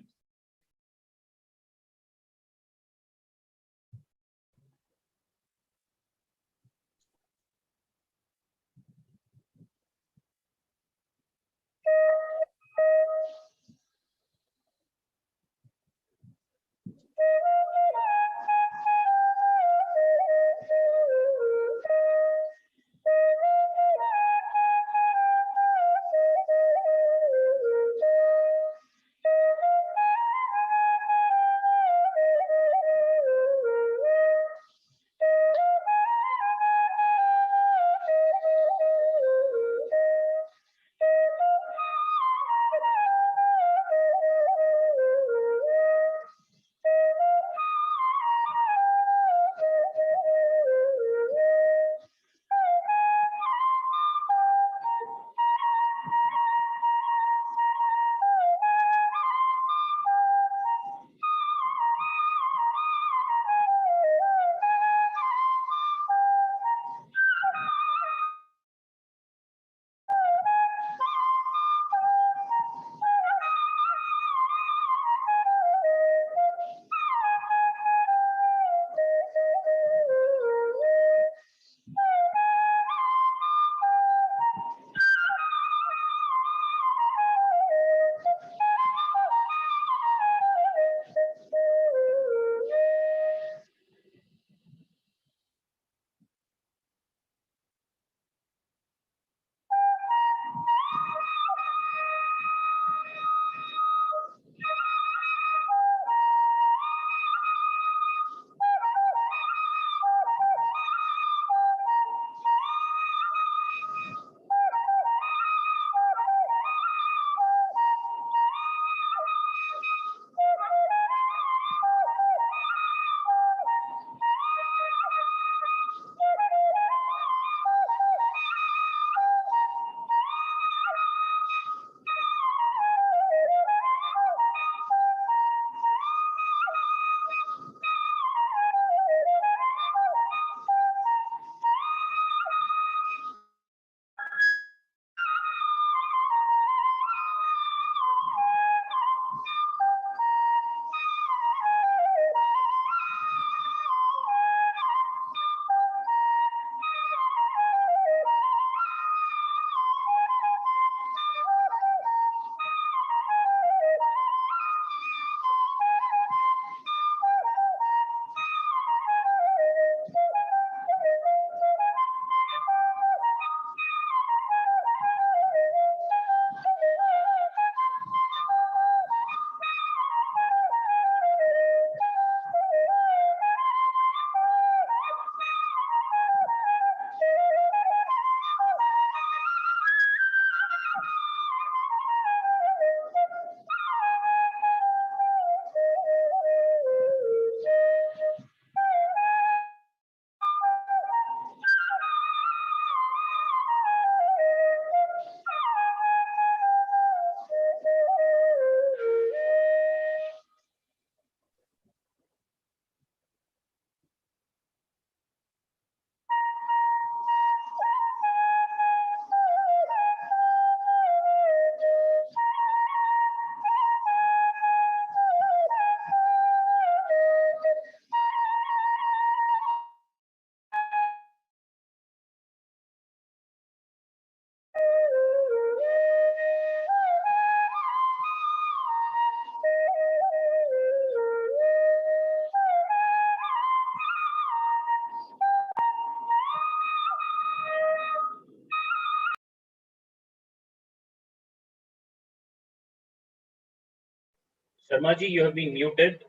Sharmaji, you have been muted.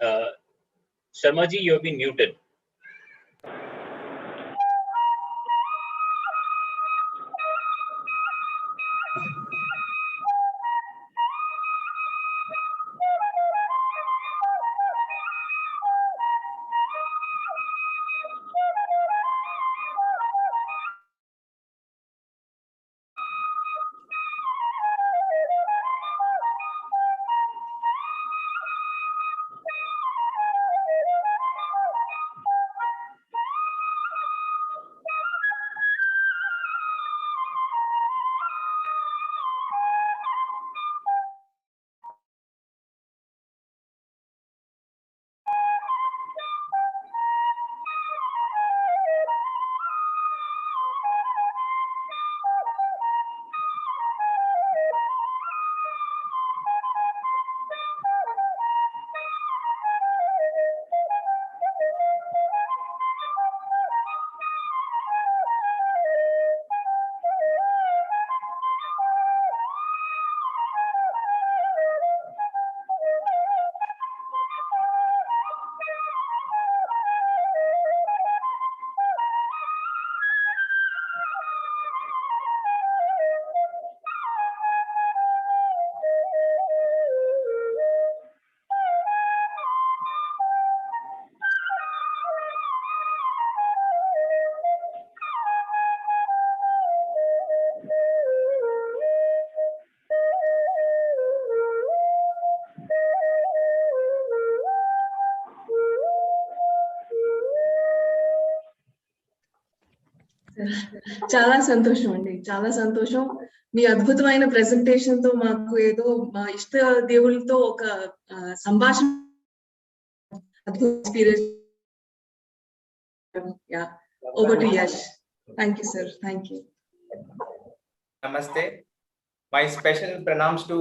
Sharmaji, you have been muted. చాలా సంతోషం అండి, చాలా సంతోషం. మీ అద్భుతమైన presentation తో మాకు ఏదో మా ఇష్ట దేవుళ్ళతో ఒక సంభాషణ అద్భుత experience. Yeah, over to Yash. Thank you, sir. Thank you. Namaste. My special pranams to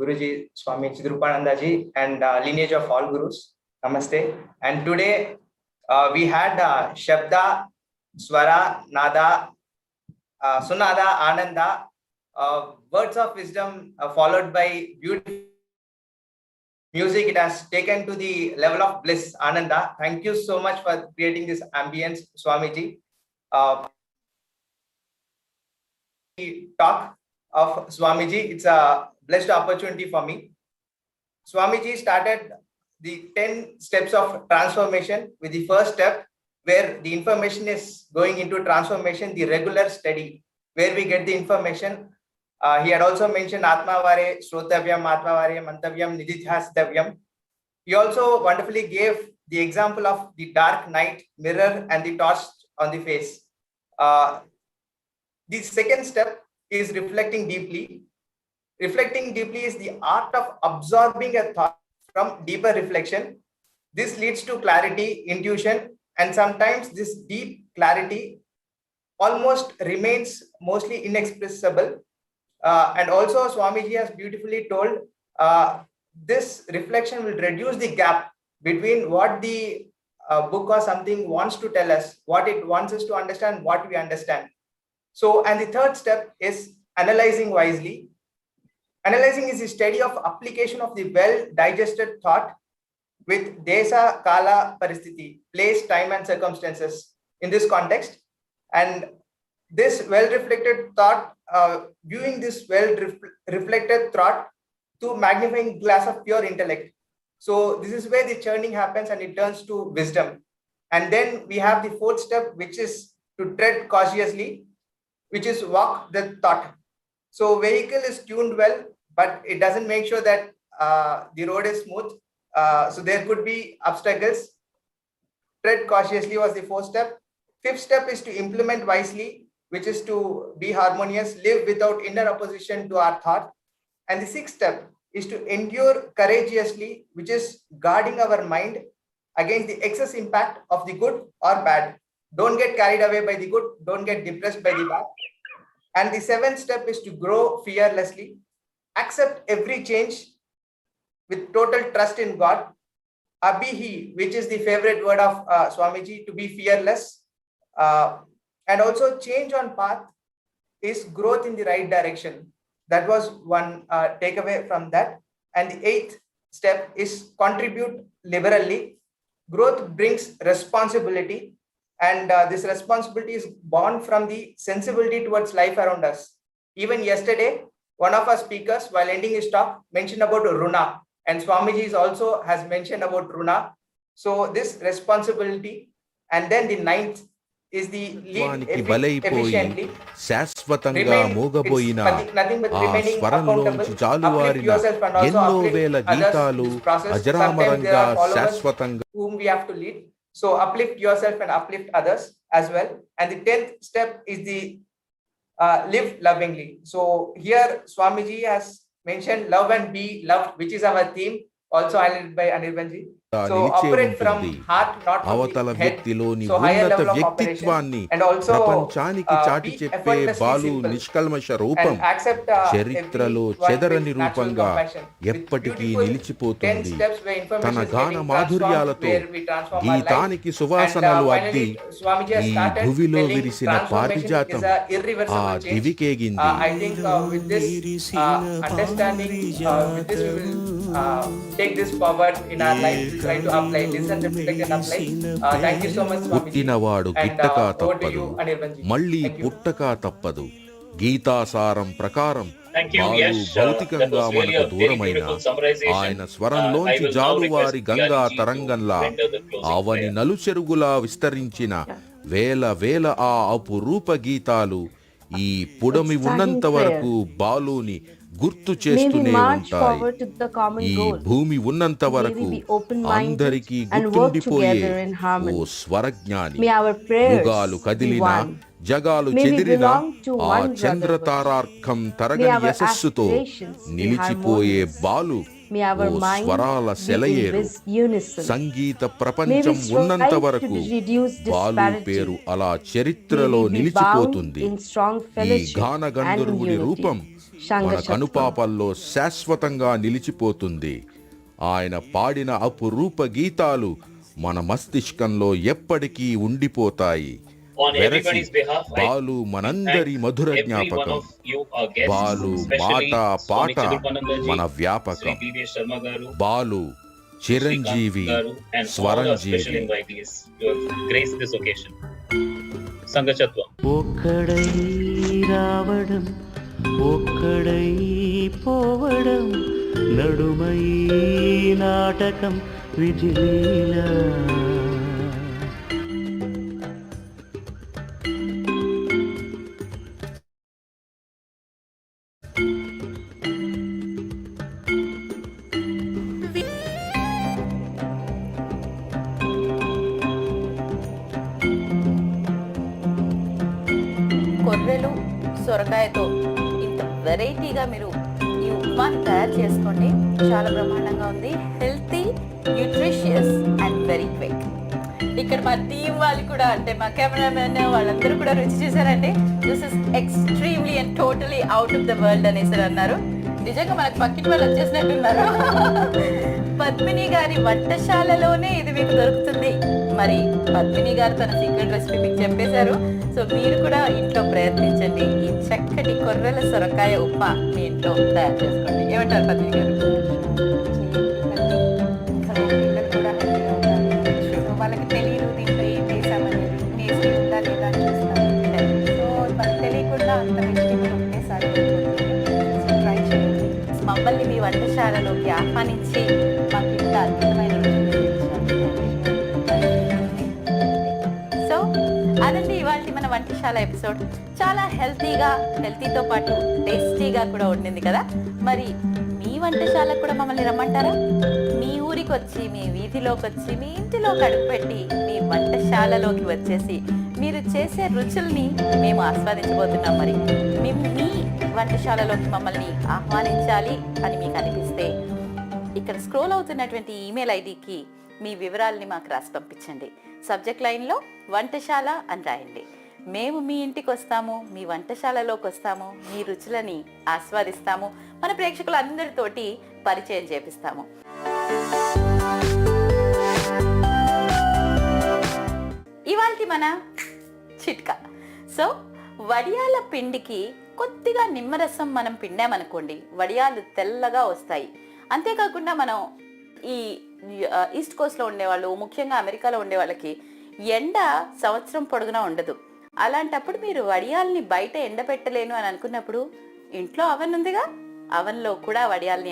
Guruji Swami Chidrupananda ji and lineage of all gurus. Namaste. And today we had Shabda, Swara, Nada, Sunada, Ananda, words of wisdom followed by beautiful music. It has taken to the level of bliss, Ananda. Thank you so much for creating this ambience, Swamiji. Talk of Swamiji, it's a blessed opportunity for me. Swamiji started the 10 steps of transformation with the first step, where the information is going into transformation, the regular study, where we get the information. He had also mentioned Atmavare, Shrotavyam, Atmavare, Mantavyam, Nididhyasitavyam. He also wonderfully gave the example of the dark night, mirror, and the torch on the face. The second step is reflecting deeply. Reflecting deeply is the art of absorbing a thought from deeper reflection. This leads to clarity, intuition, and sometimes this deep clarity almost remains mostly inexpressible. And also Swamiji has beautifully told this reflection will reduce the gap between what the book or something wants to tell us, what it wants us to understand, what we understand. So, and the third step is analyzing wisely. Analyzing is the study of application of the well-digested thought with desa, kala, paristhiti, place, time, and circumstances in this context. And this well-reflected thought, viewing this well-reflected thought through magnifying glass of pure intellect. So this is where the churning happens and it turns to wisdom. And then we have the fourth step, which is to tread cautiously, which is walk the thought. So vehicle is tuned well, but it doesn't make sure that the road is smooth. So there could be obstacles. Tread cautiously was the fourth step. Fifth step is to implement wisely, which is to be harmonious, live without inner opposition to our thought. And the sixth step is to endure courageously, which is guarding our mind against the excess impact of the good or bad. Don't get carried away by the good, don't get depressed by the bad. And the seventh step is to grow fearlessly, accept every change with total trust in God. Abhihi, which is the favorite word of Swamiji, to be fearless. And also change on path is growth in the right direction. That was one takeaway from that. And the eighth step is contribute liberally. Growth brings responsibility, and this responsibility is born from the sensibility towards life around us. Even yesterday, one of our speakers, while ending his talk, mentioned about Runa, and Swamiji also has mentioned about Runa. So this responsibility, and then the ninth is the lead efficiently. శాశ్వతంగా మూగబోయిన ఆ స్వరంలోంచి జాలువారిన ఎన్నో వేల గీతాలు అజరామరంగా శాశ్వతంగా whom we have to lead. So uplift yourself and uplift others as well. And the 10th step is the live lovingly. So here Swamiji has mentioned love and be loved, which is our theme, also highlighted by Anirbanji. So operate from heart, not from అవతల the head. వ్యక్తిలోని So higher ఉన్నత level of వ్యక్తిత్వాన్ని operation. And also ప్రపంచానికి చాటి be చెప్పే effortlessly Balu simple నిష్కల్మష రూపం and accept చరిత్రలో everyone చెదరని with natural రూపంగా compassion. With ఎప్పటికీ beautiful 10 నిలిచిపోతుంది. steps where information తన is గాన getting మాధుర్యాలతో transformed, where we transform our life. గీతానికి సువాసనలు And అద్ది finally, Swamiji has ఈ started భువిలో telling విరిసిన transformation పారిజాతం is a ఆ irreversible change. దివికేగింది. I think with this understanding, with this we will take this forward in our life. We try to apply, listen, reflect, and apply. Thank you so much, Swamiji. పుట్టినవాడు And గిట్టక over to తప్పదు, you, Anirbanji. మళ్ళీ Thank you. పుట్టక తప్పదు. గీతాసారం ప్రకారం Thank you, Balu Yash. That భౌతికంగా was really మనకు a very దూరమైన beautiful summarization. ఆయన I స్వరంలోంచి will now జాలువారి request Ganga Yaji to తరంగంలా render the closing Avani prayer. నలుచెరుగులా విస్తరించిన వేల వేల ఆ అపురూప గీతాలు ఈ పుడమి ఉన్నంత వరకు బాలుని గుర్తు చేస్తూనే ఉంటాయి. ఈ భూమి ఉన్నంత వరకు అందరికీ గుర్తుండిపోయే ఓ స్వరజ్ఞాని. యుగాలు కదిలినా జగాలు చెదిరినా ఆ చంద్రతారార్కం తరగని యశస్సుతో నిలిచిపోయే బాలు ఓ స్వరాల సెలయేరు. సంగీత ప్రపంచం ఉన్నంత వరకు బాలు పేరు అలా చరిత్రలో నిలిచిపోతుంది. ఈ గాన గంధర్వుడి రూపం మన కనుపాపల్లో శాశ్వతంగా నిలిచిపోతుంది. ఆయన పాడిన అపురూప గీతాలు మన మస్తిష్కంలో ఎప్పటికీ ఉండిపోతాయి. On everybody's behalf, I Balu మనందరి మధుర every one జ్ఞాపకం. of you are guests, Balu especially మాట Swami పాట Chidrupananda ji, మన Sri వ్యాపకం. B.S. Sharma garu, Balu Chiranjeevi, Srikanth garu, and all our special స్వరంజీవి. invitees who have graced this occasion. Sangachatvam. ఒక్కడై రావడం ఒక్కడై పోవడం నడుమై నాటకం విజిలీలా కొర్రెలు సొరకాయతో ఇంత వెరైటీగా మీరు ఈ ఉప్మాని తయారు చేసుకోండి. చాలా బ్రహ్మాండంగా ఉంది. Healthy, nutritious and very quick. ఇక్కడ మా టీం వాళ్ళు కూడా, అంటే మా కెమెరామెన్ వాళ్ళందరూ కూడా రుచి చూసారండి. This is extremely and totally out of the world అనేసి అన్నారు. నిజంగా మనకు పక్కింటి వాళ్ళు వచ్చేసినట్టున్నారు. పద్మిని గారి వంటశాలలోనే ఇది మీకు దొరుకుతుంది. మరి పద్మిని గారు తన సీక్రెట్ రెసిపీ మీకు చెప్పేశారు. సో మీరు కూడా ఇంట్లో ప్రయత్నించండి. ఈ చక్కటి కొర్రెల సొరకాయ ఉప్మా మీ ఇంట్లో తయారు చేసుకోండి. ఏమంటారు పద్మిని గారు? వాళ్ళకి తెలియదు దీంట్లో ఏం వేసామని, టేస్టీ ఉందా లేదా అని చూస్తారు. సో మనకు తెలియకుండా అంత వెజిటేబుల్ ఒకటేసారి ట్రై చేయండి. మమ్మల్ని మీ వంటశాలలోకి ఆహ్వానించి మాకు ఇంత అద్భుతమైన రుచులు సో అదండి ఇవాళ మన వంటశాల ఎపిసోడ్. చాలా హెల్తీతో పాటు టేస్టీగా కూడా ఉండింది కదా. మరి మీ వంటశాలకు కూడా మమ్మల్ని రమ్మంటారా? మీ ఊరికి వచ్చి, మీ వీధిలోకి వచ్చి, మీ ఇంటిలోకి అడుగుపెట్టి, మీ వంటశాలలోకి వచ్చేసి మీరు చేసే రుచుల్ని మేము ఆస్వాదించబోతున్నాం. మరి మీ వంటశాలలోకి మమ్మల్ని ఆహ్వానించాలి అని మీకు అనిపిస్తే ఇక్కడ స్క్రోల్ అవుతున్నటువంటి ఈమెయిల్ ఐడికి మీ వివరాలని మాకు రాసి పంపించండి. సబ్జెక్ట్ లైన్లో వంటశాల అని రాయండి. మేము మీ ఇంటికి వస్తాము, మీ వంటశాలలోకి వస్తాము, మీ రుచులని ఆస్వాదిస్తాము, మన ప్రేక్షకులందరితోటి పరిచయం చేపిస్తాము. ఇవాల్టి మన చిట్కా. సో వడియాల పిండికి కొద్దిగా నిమ్మరసం మనం పిండామనుకోండి, వడియాలు తెల్లగా వస్తాయి. అంతేకాకుండా మనం ఈ ఈస్ట్ కోస్ట్లో ఉండేవాళ్ళు, ముఖ్యంగా అమెరికాలో ఉండే వాళ్ళకి ఎండ సంవత్సరం పొడుగునా ఉండదు. అలాంటప్పుడు మీరు వడియాల్ని బయట ఎండబెట్టలేను అని అనుకున్నప్పుడు ఇంట్లో అవన్ ఉందిగా, అవన్లో కూడా వడియాల్ని